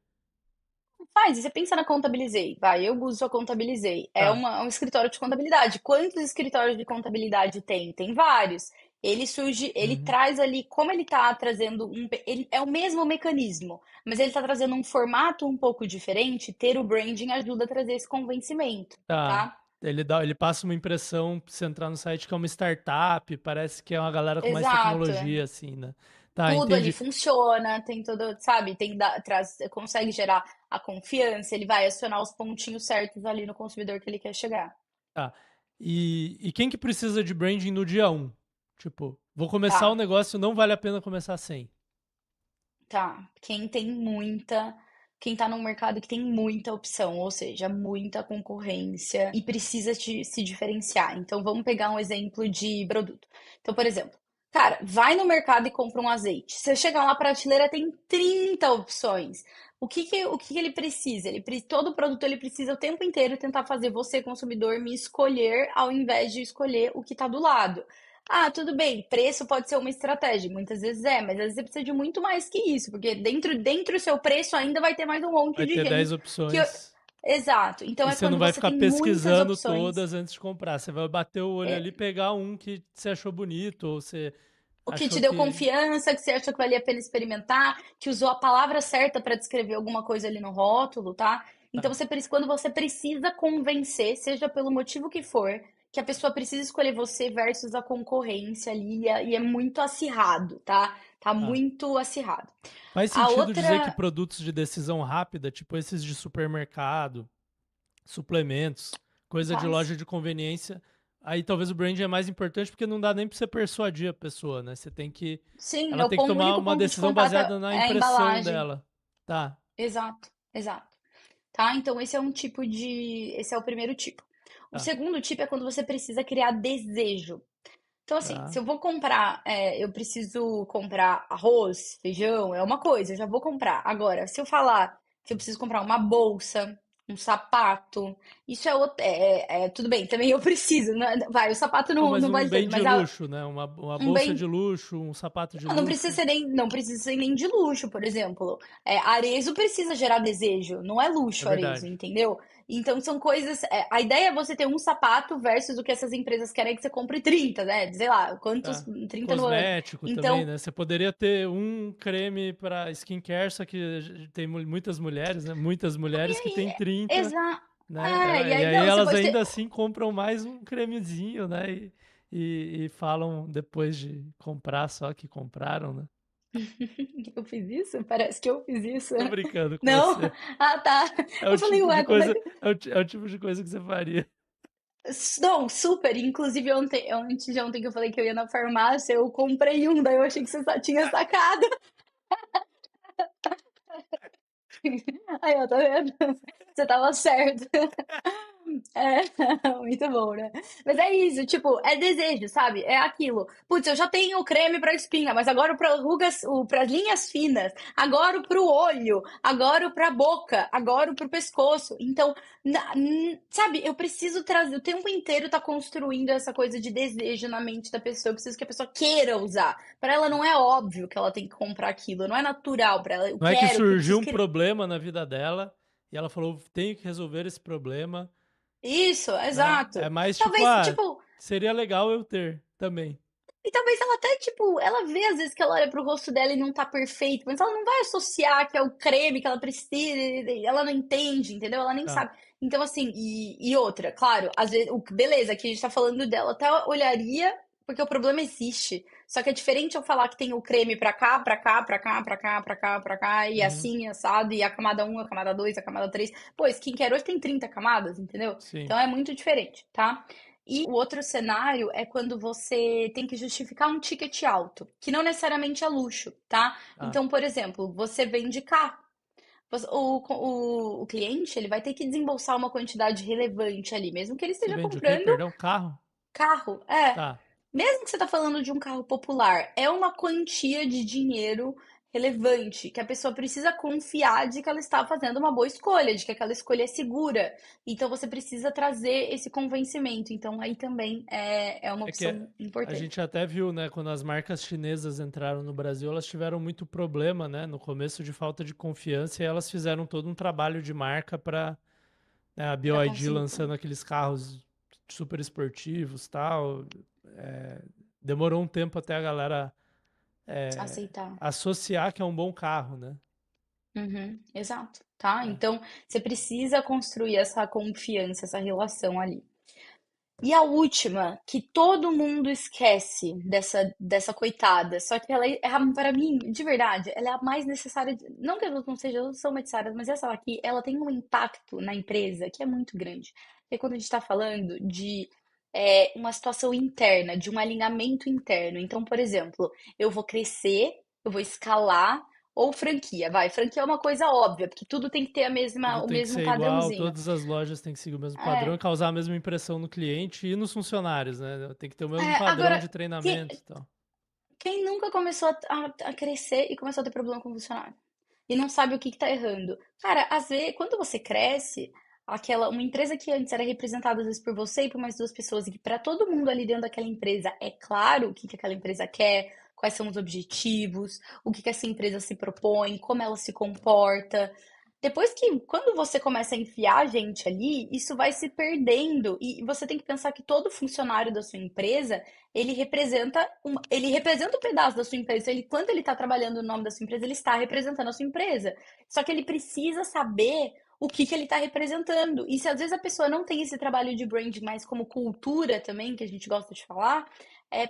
Faz, e você pensa na Contabilizei, vai, eu uso a Contabilizei, Tá. é um escritório de contabilidade. Quantos escritórios de contabilidade tem? Tem vários. Ele surge, ele Uhum. traz ali, como ele tá trazendo ele é o mesmo mecanismo, mas ele tá trazendo um formato um pouco diferente, ter o branding ajuda a trazer esse convencimento, Tá. tá? Ele passa uma impressão, pra você entrar no site, que é uma startup, parece que é uma galera com mais Exato. tecnologia, assim, né? Tá, Tudo ali entendi. funciona, tem todo, sabe, consegue gerar a confiança, ele vai acionar os pontinhos certos ali no consumidor que ele quer chegar. Tá. E quem que precisa de branding no dia um? Tipo, vou começar o Tá. negócio, não vale a pena começar sem. Tá, quem tá num mercado que tem muita opção, ou seja, muita concorrência e precisa se diferenciar. Então, vamos pegar um exemplo de produto. Então, por exemplo, cara, vai no mercado e compra um azeite. Você chega lá, a prateleira tem 30 opções. O que que ele precisa? Todo produto ele precisa o tempo inteiro tentar fazer você, consumidor, me escolher ao invés de escolher o que tá do lado. Ah, tudo bem, preço pode ser uma estratégia, muitas vezes é, mas às vezes você precisa de muito mais que isso, porque dentro do seu preço ainda vai ter mais um monte Vai de ter 10 gente que opções. Exato. Então E é você não quando vai você ficar tem muitas pesquisando opções. todas antes de comprar. Você vai bater o olho ali, É, pegar um que você achou bonito, ou você o que te achou deu que. confiança, que você achou que valia a pena experimentar, que usou a palavra certa para descrever alguma coisa ali no rótulo, tá? Então, Tá. quando você precisa convencer, seja pelo motivo que for, que a pessoa precisa escolher você versus a concorrência ali, e é muito acirrado, tá? Tá Tá. muito acirrado. Faz A sentido dizer que outra. produtos de decisão rápida, tipo esses de supermercado, suplementos, coisa de Faz. loja de conveniência, aí talvez o branding é mais importante porque não dá nem pra você persuadir a pessoa, né? Você tem que. Sim, Ela tem que o tomar único uma ponto de decisão contato baseada é na a impressão embalagem. dela. Tá, Exato, exato. Tá? Então, esse é um tipo de. Esse é o primeiro tipo. O tá, segundo tipo é quando você precisa criar desejo. Então, assim, se tá. eu vou comprar, eu preciso comprar arroz, feijão, é uma coisa, eu já vou comprar. Agora, se eu falar que eu preciso comprar uma bolsa, um sapato, isso é outro. Tudo bem, também eu preciso, né? Vai, o sapato Não, não, mas não um vale tanto, bem de mas luxo, né? Uma um bolsa de bem. luxo, um sapato de Não precisa luxo. ser nem, não precisa ser nem de luxo, por exemplo. Arezo precisa gerar desejo, não é É luxo Arezo, verdade. entendeu? Então são coisas. A ideia é você ter um sapato versus o que essas empresas querem é que você compre 30, né? Sei lá, quantos, Tá. 30 no ano. Cosmético também, Então, né? Você poderia ter um creme para skincare, só que tem muitas mulheres, né? Muitas e mulheres que aí, têm 30, exa... né? e E aí, aí não, você elas pode ter. ainda assim compram mais um cremezinho, né? E falam depois de comprar só que compraram, né? Eu fiz isso? Parece que eu fiz isso. Tô brincando com Não? você. Ah, tá. É o Eu falei, tipo de ué, como é coisa, que. é o tipo de coisa que você faria. Não, super. Inclusive, antes de ontem que eu falei que eu ia na farmácia, eu comprei um, daí eu achei que você só tinha sacado. Aí, ó, tá vendo? Você tava certo. É, muito bom, né? Mas é isso, tipo, é desejo, sabe? É aquilo. Putz, eu já tenho o creme pra espinha, mas agora para rugas, para linhas finas, agora pro olho, agora pra boca, agora pro pescoço. Então, sabe, eu preciso trazer, o tempo inteiro tá construindo essa coisa de desejo na mente da pessoa. Eu preciso que a pessoa queira usar. Pra ela não é óbvio que ela tem que comprar aquilo, não é natural pra ela. Eu Não é que quero, porque eu surgiu preciso um problema na vida dela e ela falou, tenho que resolver esse problema, Isso, né? É exato. mais tipo, Talvez, ah, tipo, seria legal eu ter também. e talvez ela até, tipo, ela vê às vezes que ela olha pro rosto dela e não tá perfeito, mas ela não vai associar que é o creme que ela precisa, ela não entende, entendeu? Ela nem Tá. sabe. Então, assim, e outra, claro, às vezes, beleza, aqui a gente tá falando dela, até olharia, porque o problema existe. Só que é diferente eu falar que tem o creme pra cá, pra cá, pra cá, pra cá, pra cá, pra cá, e Uhum. assim, assado, e a camada um, a camada 2, a camada 3. Pô, skincare hoje tem 30 camadas, entendeu? Sim. Então é muito diferente, tá? E o outro cenário é quando você tem que justificar um ticket alto, que não necessariamente é luxo, tá? Tá. Então, por exemplo, você vende carro. O cliente ele vai ter que desembolsar uma quantidade relevante ali, mesmo que ele Você esteja vende o quê? comprando Perdão? Carro? carro. Tá. Mesmo que você está falando de um carro popular, é uma quantia de dinheiro relevante, que a pessoa precisa confiar de que ela está fazendo uma boa escolha, de que aquela escolha é segura. Então você precisa trazer esse convencimento. Então aí também é uma É que opção a importante. gente até viu, né, quando as marcas chinesas entraram no Brasil, elas tiveram muito problema, né, no começo de falta de confiança e elas fizeram todo um trabalho de marca para a Para BYD conseguir lançando aqueles carros super esportivos, tal. É, demorou um tempo até a galera aceitar. associar que é um bom carro, né? Uhum, exato, tá? É. Então você precisa construir essa confiança, essa relação ali. E a última, que todo mundo esquece dessa coitada, só que ela é, para mim, de verdade, ela é a mais necessária. Não que as outras não sejam, elas são necessárias, mas essa aqui, ela tem um impacto na empresa que é muito grande. É quando a gente está falando de uma situação interna, de um alinhamento interno. Então, por exemplo, eu vou crescer, eu vou escalar, ou franquia, vai. Franquia é uma coisa óbvia, porque tudo tem que ter Tudo o tem que mesmo ser igual, padrãozinho. todas as lojas têm que seguir o mesmo padrão e É, causar a mesma impressão no cliente e nos funcionários, né? Tem que ter o mesmo padrão agora, de quem, treinamento e tal. Quem nunca começou a crescer e começou a ter problema com o funcionário? E não sabe o que tá errando. Cara, às vezes, quando você cresce, uma empresa que antes era representada às vezes por você e por mais duas pessoas, e que para todo mundo ali dentro daquela empresa é claro o que que aquela empresa quer, quais são os objetivos, o que que essa empresa se propõe, como ela se comporta. depois que, quando você começa a enfiar a gente ali, isso vai se perdendo. E você tem que pensar que todo funcionário da sua empresa, ele representa um pedaço da sua empresa. Ele, quando ele está trabalhando no nome da sua empresa, ele está representando a sua empresa. Só que ele precisa saber o que que ele está representando. E se às vezes a pessoa não tem esse trabalho de branding mais como cultura também, que a gente gosta de falar,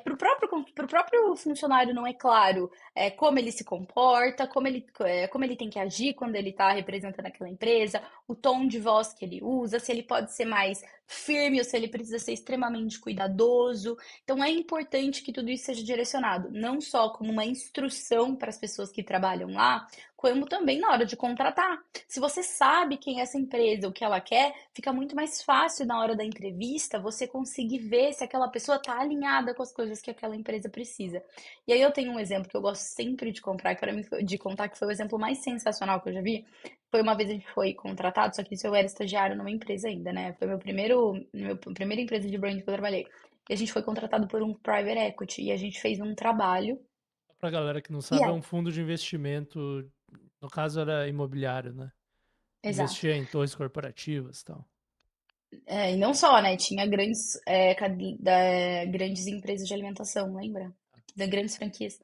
pro próprio funcionário não é claro como ele se comporta, como ele tem que agir quando ele está representando aquela empresa, o tom de voz que ele usa, se ele pode ser mais firme ou se ele precisa ser extremamente cuidadoso. Então é importante que tudo isso seja direcionado, não só como uma instrução para as pessoas que trabalham lá, como também na hora de contratar. Se você sabe quem é essa empresa, o que ela quer, fica muito mais fácil na hora da entrevista você conseguir ver se aquela pessoa está alinhada com as coisas que aquela empresa precisa. E aí eu tenho um exemplo que eu gosto sempre de comprar, que para mim de contar que foi o exemplo mais sensacional que eu já vi. Foi uma vez a gente foi contratado, só que isso eu era estagiário numa empresa ainda, né? Foi meu primeira empresa de brand que eu trabalhei. E a gente foi contratado por um private equity e a gente fez um trabalho. Pra galera que não E sabe, é aí, um fundo de investimento, no caso era imobiliário, né? exato. Investia em torres corporativas e tal. E não só, né? Tinha grandes empresas de alimentação, lembra? Da grandes franquias.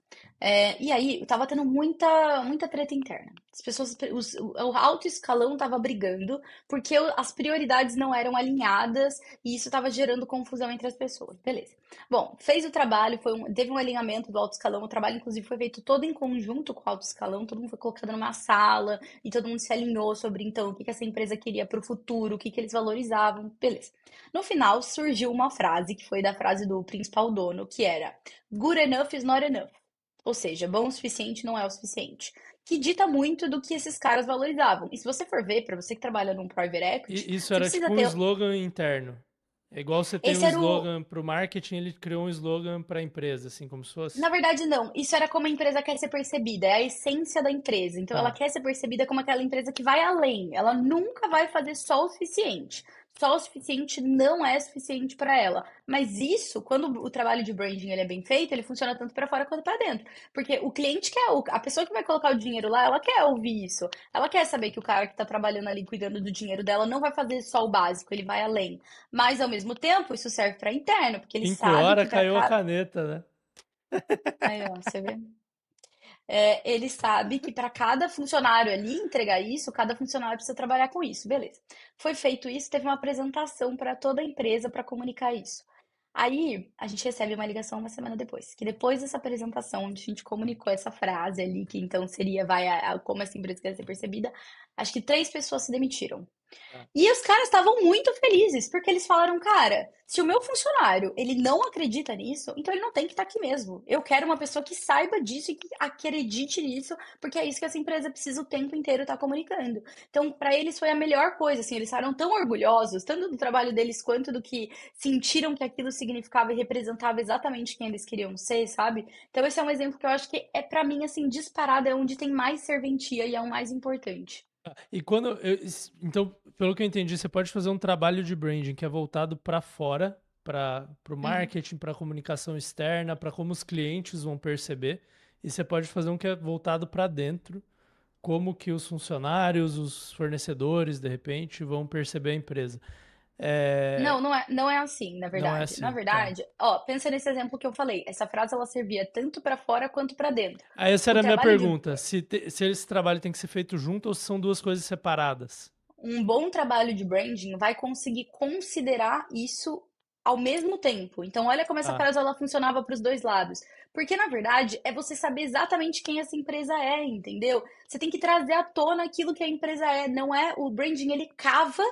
E aí, tava tendo muita treta interna. As pessoas, o alto escalão tava brigando porque as prioridades não eram alinhadas e isso tava gerando confusão entre as pessoas. Beleza. Bom, fez o trabalho, teve um alinhamento do alto escalão. O trabalho, inclusive, foi feito todo em conjunto com o alto escalão. Todo mundo foi colocado numa sala e todo mundo se alinhou sobre, então, o que que essa empresa queria para o futuro, o que que eles valorizavam. Beleza. No final, surgiu uma frase, que foi da frase do principal dono, que era: Good enough is not enough. Ou seja, bom o suficiente não é o suficiente. Que dita muito do que esses caras valorizavam. E se você for ver, para você que trabalha num private equity, E isso você era precisa tipo um ter. slogan interno. É igual você tem Esse um era o. slogan pro marketing, ele criou um slogan pra empresa, assim como se Na fosse. verdade, não. Isso era como a empresa quer ser percebida, é a essência da empresa. Então, ela Tá. quer ser percebida como aquela empresa que vai além. Ela nunca vai fazer só o suficiente. Só o suficiente não é suficiente para ela. Mas isso, quando o trabalho de branding ele é bem feito, ele funciona tanto para fora quanto para dentro. Porque o cliente quer, a pessoa que vai colocar o dinheiro lá, ela quer ouvir isso. Ela quer saber que o cara que está trabalhando ali cuidando do dinheiro dela não vai fazer só o básico, ele vai além. Mas ao mesmo tempo, isso serve para interno, porque ele 5 horas sabe que para caiu a cada. caneta, né? Aí, ó, você vê? Ele sabe que para cada funcionário ali entregar isso, cada funcionário precisa trabalhar com isso, beleza. Foi feito isso, teve uma apresentação para toda a empresa para comunicar isso. Aí a gente recebe uma ligação uma semana depois, que depois dessa apresentação, onde a gente comunicou essa frase ali, que então seria como essa empresa quer ser percebida, acho que 3 pessoas se demitiram. Tá. E os caras estavam muito felizes, porque eles falaram, cara, se o meu funcionário, ele não acredita nisso, então ele não tem que estar aqui mesmo. Eu quero uma pessoa que saiba disso e que acredite nisso, porque é isso que essa empresa precisa o tempo inteiro estar comunicando. Então, para eles foi a melhor coisa, assim, eles ficaram tão orgulhosos, tanto do trabalho deles quanto do que sentiram que aquilo significava e representava exatamente quem eles queriam ser, sabe? Então, esse é um exemplo que eu acho que é para mim assim disparado, é onde tem mais serventia e é o mais importante. E quando. Então, pelo que eu entendi, você pode fazer um trabalho de branding que é voltado para fora, para o Uhum. marketing, para a comunicação externa, para como os clientes vão perceber. E você pode fazer um que é voltado para dentro, como que os funcionários, os fornecedores, de repente, vão perceber a empresa. Não, É, não é assim, na não é verdade. Na assim, tá. verdade, ó, pensa nesse exemplo que eu falei. Essa frase ela servia tanto para fora quanto para dentro. Aí essa O era a minha trabalho de pergunta, se esse trabalho tem que ser feito junto ou se são duas coisas separadas. Um bom trabalho de branding vai conseguir considerar isso ao mesmo tempo. Então, olha como essa Tá, frase ela funcionava para os dois lados. Porque, na verdade, é você saber exatamente quem essa empresa é, entendeu? Você tem que trazer à tona aquilo que a empresa é. Não é o branding, ele cava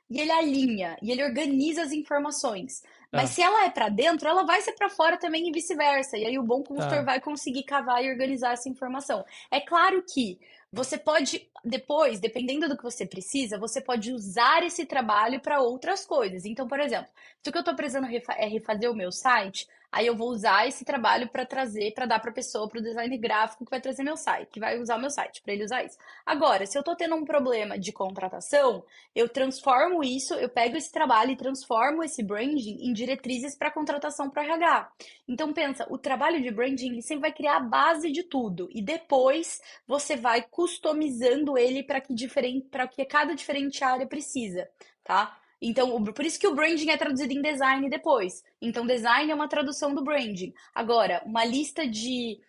e ele alinha e ele organiza as informações. Mas tá, se ela é para dentro, ela vai ser para fora também e vice-versa. E aí o bom consultor tá. vai conseguir cavar e organizar essa informação. É claro que você pode, depois, dependendo do que você precisa, você pode usar esse trabalho para outras coisas. Então, por exemplo, se o que eu estou precisando é refazer o meu site, Aí eu vou usar esse trabalho para trazer, para dar para a pessoa, para o designer gráfico que vai trazer meu site, que vai usar o meu site, para ele usar isso. Agora, se eu estou tendo um problema de contratação, eu transformo isso, eu pego esse trabalho e transformo esse branding em diretrizes para contratação para RH. Então pensa, o trabalho de branding ele sempre vai criar a base de tudo e depois você vai customizando ele para que cada diferente área precisa, tá? Então, por isso que o branding é traduzido em design depois. Então, design é uma tradução do branding. Agora, uma lista de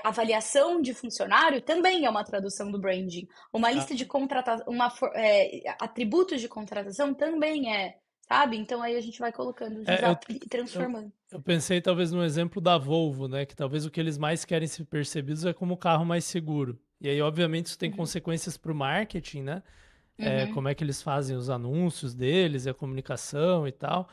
avaliação de funcionário também é uma tradução do branding. Uma Ah, lista de contratação, atributos de contratação também é, sabe? Então, aí a gente vai colocando os é, desafios e eu, transformando. eu pensei talvez no exemplo da Volvo, né? Que talvez o que eles mais querem ser percebidos é como o carro mais seguro. E aí, obviamente, isso tem Uhum, consequências para o marketing, né? uhum, Como é que eles fazem os anúncios deles, e a comunicação e tal.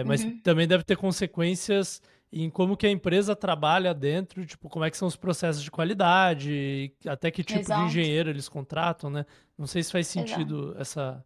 Mas uhum. também deve ter consequências em como que a empresa trabalha dentro, tipo, como é que são os processos de qualidade, até que tipo de Exato, engenheiro eles contratam, né? Não sei se faz exato. sentido essa.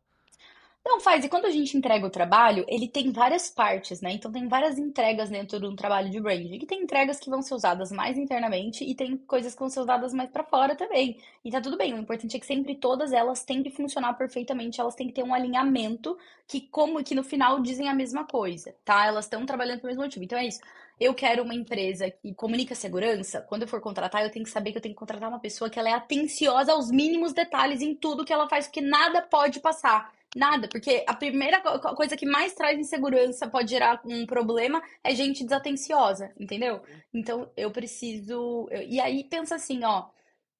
Não faz, e quando a gente entrega o trabalho, ele tem várias partes, né? Então tem várias entregas dentro de um trabalho de branding. E tem entregas que vão ser usadas mais internamente e tem coisas que vão ser usadas mais pra fora também. E tá tudo bem, o importante é que sempre todas elas têm que funcionar perfeitamente, elas têm que ter um alinhamento que no final dizem a mesma coisa, tá? Elas estão trabalhando pelo mesmo motivo. Então é isso. Eu quero uma empresa que comunica segurança. Quando eu for contratar, eu tenho que saber que eu tenho que contratar uma pessoa que ela é atenciosa aos mínimos detalhes em tudo que ela faz, porque nada pode passar. Nada, porque a primeira coisa que mais traz insegurança, pode gerar um problema, é gente desatenciosa, entendeu? Então eu preciso. E aí pensa assim, ó,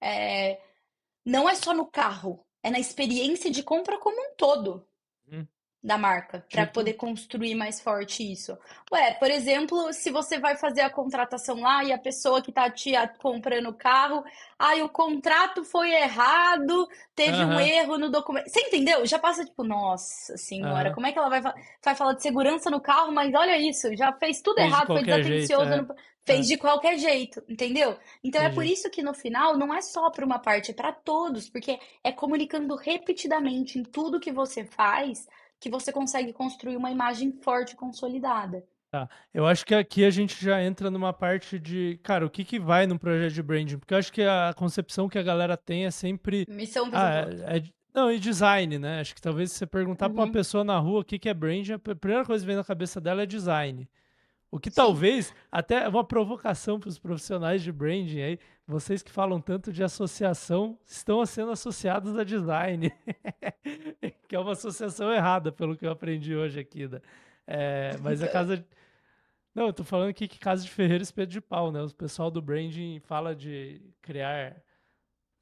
é, não é só no carro, é na experiência de compra como um todo Hum, da marca, para poder Tipo, construir mais forte isso. Ué, por exemplo, se você vai fazer a contratação lá e a pessoa que tá comprando o carro, aí o contrato foi errado, teve um aham, erro no documento. Você entendeu? Já passa tipo, nossa senhora, aham. como é que ela vai falar de segurança no carro, mas olha isso, já fez tudo Fez de errado, foi qualquer jeito, desatencioso, fez é, de qualquer jeito, entendeu? Então é por entendi. isso que no final não é só para uma parte, é para todos, porque é comunicando repetidamente em tudo que você faz que você consegue construir uma imagem forte e consolidada. Tá. Eu acho que aqui a gente já entra numa parte de, cara, o que que vai num projeto de branding? Porque eu acho que a concepção que a galera tem é sempre, Missão, visão, ah, piloto. não, e design, né? Acho que talvez se você perguntar para uma Uhum, pessoa na rua o que que é branding, a primeira coisa que vem na cabeça dela é design. O que sim. talvez até é uma provocação para os profissionais de branding aí, vocês que falam tanto de associação, estão sendo associados a design, que é uma associação errada, pelo que eu aprendi hoje aqui, né? Mas a casa. Não, eu tô falando aqui que casa de ferreiro, espeto de pau, né? O pessoal do branding fala de criar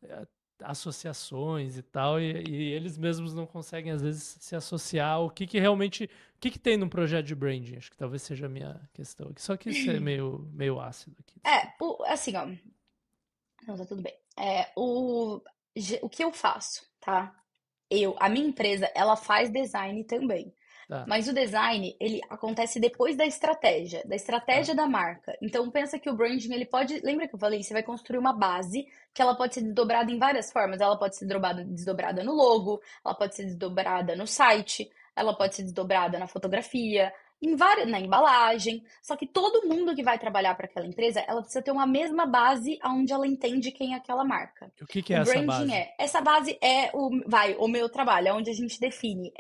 é, associações e tal, e eles mesmos não conseguem, às vezes, se associar ao que realmente. O que tem num projeto de branding? Acho que talvez seja a minha questão aqui. Só que isso é meio ácido aqui, desculpa. Assim, ó. Não, tá tudo bem. O que eu faço, tá? A minha empresa, ela faz design também. Tá, Mas o design, ele acontece depois da tá. estratégia da marca. Então, pensa que o branding, ele pode. Lembra que eu falei? Você vai construir uma base que ela pode ser desdobrada em várias formas. Ela pode ser desdobrada no logo, ela pode ser desdobrada no site, ela pode ser desdobrada na fotografia, na embalagem. Só que todo mundo que vai trabalhar para aquela empresa, ela precisa ter uma mesma base onde ela entende quem é aquela marca. E o que é O essa branding base? essa base é o meu trabalho, é onde a gente define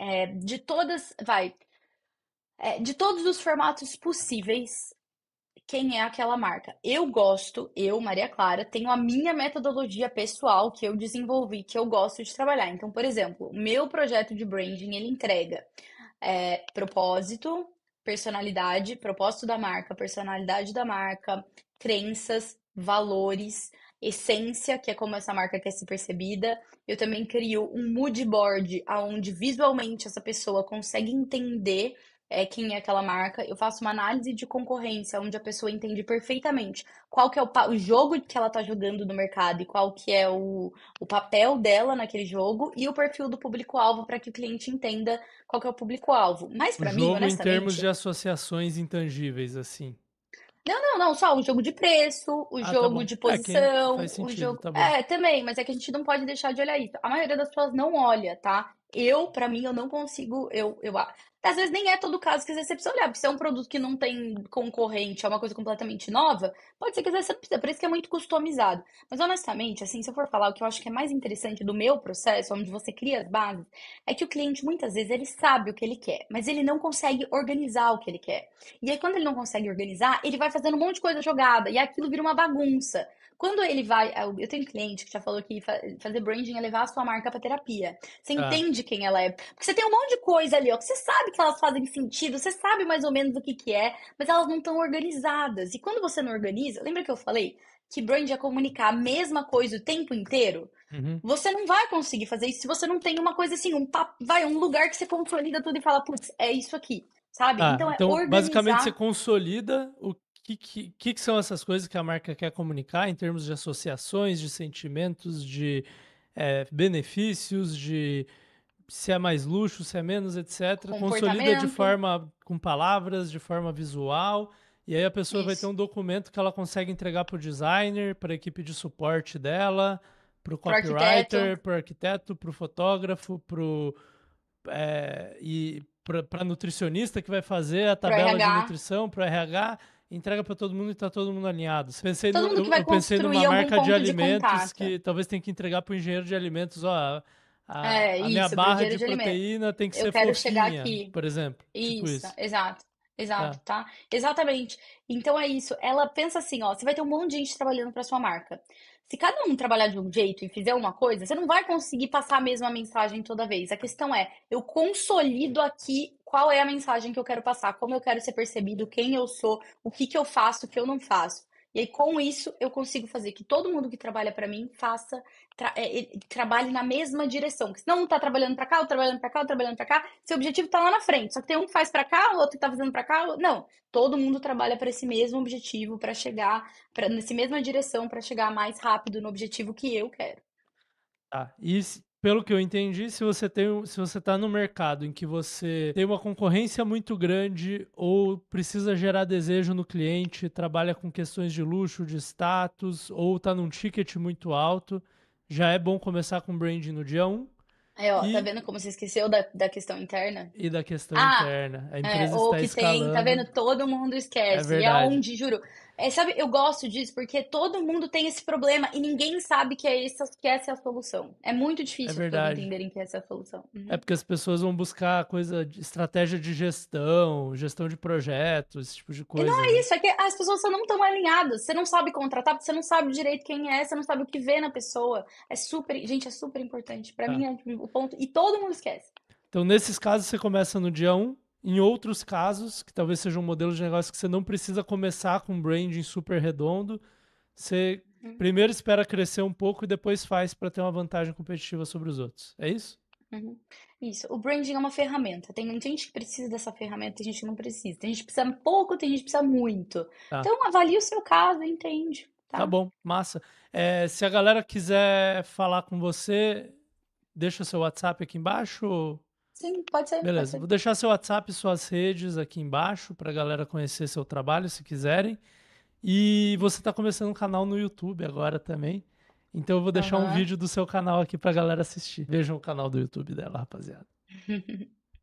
de todos os formatos possíveis, quem é aquela marca. Maria Clara, tenho a minha metodologia pessoal que eu desenvolvi, que eu gosto de trabalhar. Então, por exemplo, o meu projeto de branding, ele entrega propósito, personalidade, propósito da marca, personalidade da marca, crenças, valores, essência, que é como essa marca quer ser percebida. Eu também crio um mood board, onde visualmente essa pessoa consegue entender quem é aquela marca. Eu faço uma análise de concorrência, onde a pessoa entende perfeitamente qual que é o jogo que ela está jogando no mercado e qual que é o papel dela naquele jogo e o perfil do público-alvo para que o cliente entenda qual que é o público-alvo. Mas O para mim, jogo em termos de honestamente, associações intangíveis, assim. não, só o jogo de preço, o Ah, tá jogo bom. de Faz posição, o sentido, jogo. tá bom. Também, mas é que a gente não pode deixar de olhar isso. A maioria das pessoas não olha, tá? Pra mim, eu não consigo, às vezes nem é todo caso que às vezes você precisa olhar, porque se é um produto que não tem concorrente, é uma coisa completamente nova, pode ser que às vezes você não precisa, por isso que é muito customizado. Mas honestamente, assim, se eu for falar o que eu acho que é mais interessante do meu processo, onde você cria as bases, é que o cliente muitas vezes ele sabe o que ele quer, mas ele não consegue organizar o que ele quer. E aí quando ele não consegue organizar, ele vai fazendo um monte de coisa jogada e aquilo vira uma bagunça. Quando ele vai, eu tenho cliente que já falou que fazer branding é levar a sua marca para terapia. Você Ah, entende quem ela é. Porque você tem um monte de coisa ali, ó, que você sabe que elas fazem sentido, você sabe mais ou menos o que que é, mas elas não estão organizadas. E quando você não organiza, lembra que eu falei que brand é comunicar a mesma coisa o tempo inteiro? uhum. Você não vai conseguir fazer isso se você não tem uma coisa assim, um lugar que você consolida tudo e fala, putz, é isso aqui, sabe? Tá, Então é então basicamente você organizar consolida o que são essas coisas que a marca quer comunicar em termos de associações, de sentimentos, de benefícios, de se é mais luxo, se é menos, etc. Consolida de comportamento. forma com palavras, de forma visual, e aí a pessoa vai ter Isso. um documento que ela consegue entregar para o designer, para a equipe de suporte dela, para o Pro arquiteto, copywriter, para o arquiteto, para o fotógrafo, e para nutricionista que vai fazer a pro tabela de RH. nutrição, para o RH, entrega para todo mundo e está todo mundo alinhado. Todo mundo que vai Eu pensei numa construir algum marca de ponto de alimentos contato. que talvez tenha que entregar para o engenheiro de alimentos, ó, É, a minha isso, pro barra engenheiro de de alimento. proteína tem que Eu ser quero chegar fofinha, aqui. por exemplo. Tipo Isso, isso. exato. Exato, Tá. tá? Exatamente. Então é isso. Ela pensa assim, ó, você vai ter um monte de gente trabalhando para sua marca. Se cada um trabalhar de um jeito e fizer uma coisa, você não vai conseguir passar a mesma mensagem toda vez. A questão é, eu consolido aqui qual é a mensagem que eu quero passar, como eu quero ser percebido, quem eu sou, o que que eu faço, o que eu não faço. E aí, com isso, eu consigo fazer que todo mundo que trabalha para mim trabalhe na mesma direção. Porque senão um tá trabalhando para cá, outro trabalhando para cá, outro trabalhando para cá. Seu objetivo tá lá na frente. Só que tem um que faz para cá, o outro que tá fazendo para cá. Não, todo mundo trabalha para esse mesmo objetivo, para chegar nessa mesma direção, para chegar mais rápido no objetivo que eu quero. Tá. E pelo que eu entendi, se você está no mercado em que você tem uma concorrência muito grande ou precisa gerar desejo no cliente, trabalha com questões de luxo, de status, ou está num ticket muito alto, já é bom começar com branding no dia um Aí, ó, tá e, vendo como você esqueceu da questão interna? e da questão Ah, interna. A empresa ou está que tem, tá escalando, vendo? Todo mundo é esquece. E é verdade, onde, juro. Sabe, eu gosto disso porque todo mundo tem esse problema e ninguém sabe que essa é a solução. É muito é difícil as pessoas verdade. entenderem que essa é a solução. É Uhum. porque as pessoas vão buscar estratégia de gestão, gestão de projetos, esse tipo de E não coisa, é né? isso, é que as pessoas só não estão alinhadas. Você não sabe contratar, porque você não sabe direito quem é, você não sabe o que vê na pessoa. Gente, é super importante. Pra mim Tá. é tipo, o ponto. E todo mundo esquece. Então, nesses casos, você começa no dia um. Em outros casos, que talvez seja um modelo de negócio que você não precisa começar com um branding super redondo, você Uhum, primeiro espera crescer um pouco e depois faz para ter uma vantagem competitiva sobre os outros. É isso? uhum. Isso. O branding é uma ferramenta. Tem muita gente que precisa dessa ferramenta, tem gente que não precisa. Tem gente que precisa pouco, tem gente que precisa muito. Tá. Então, avalie o seu caso, entende, Tá tá? bom, massa. Se a galera quiser falar com você, deixa o seu WhatsApp aqui embaixo. Sim, pode ser, pode Beleza, ser. vou deixar seu WhatsApp e suas redes aqui embaixo para a galera conhecer seu trabalho, se quiserem. E você está começando um canal no YouTube agora também. Então eu vou deixar um Aham. vídeo do seu canal aqui para a galera assistir. Vejam o canal do YouTube dela, rapaziada.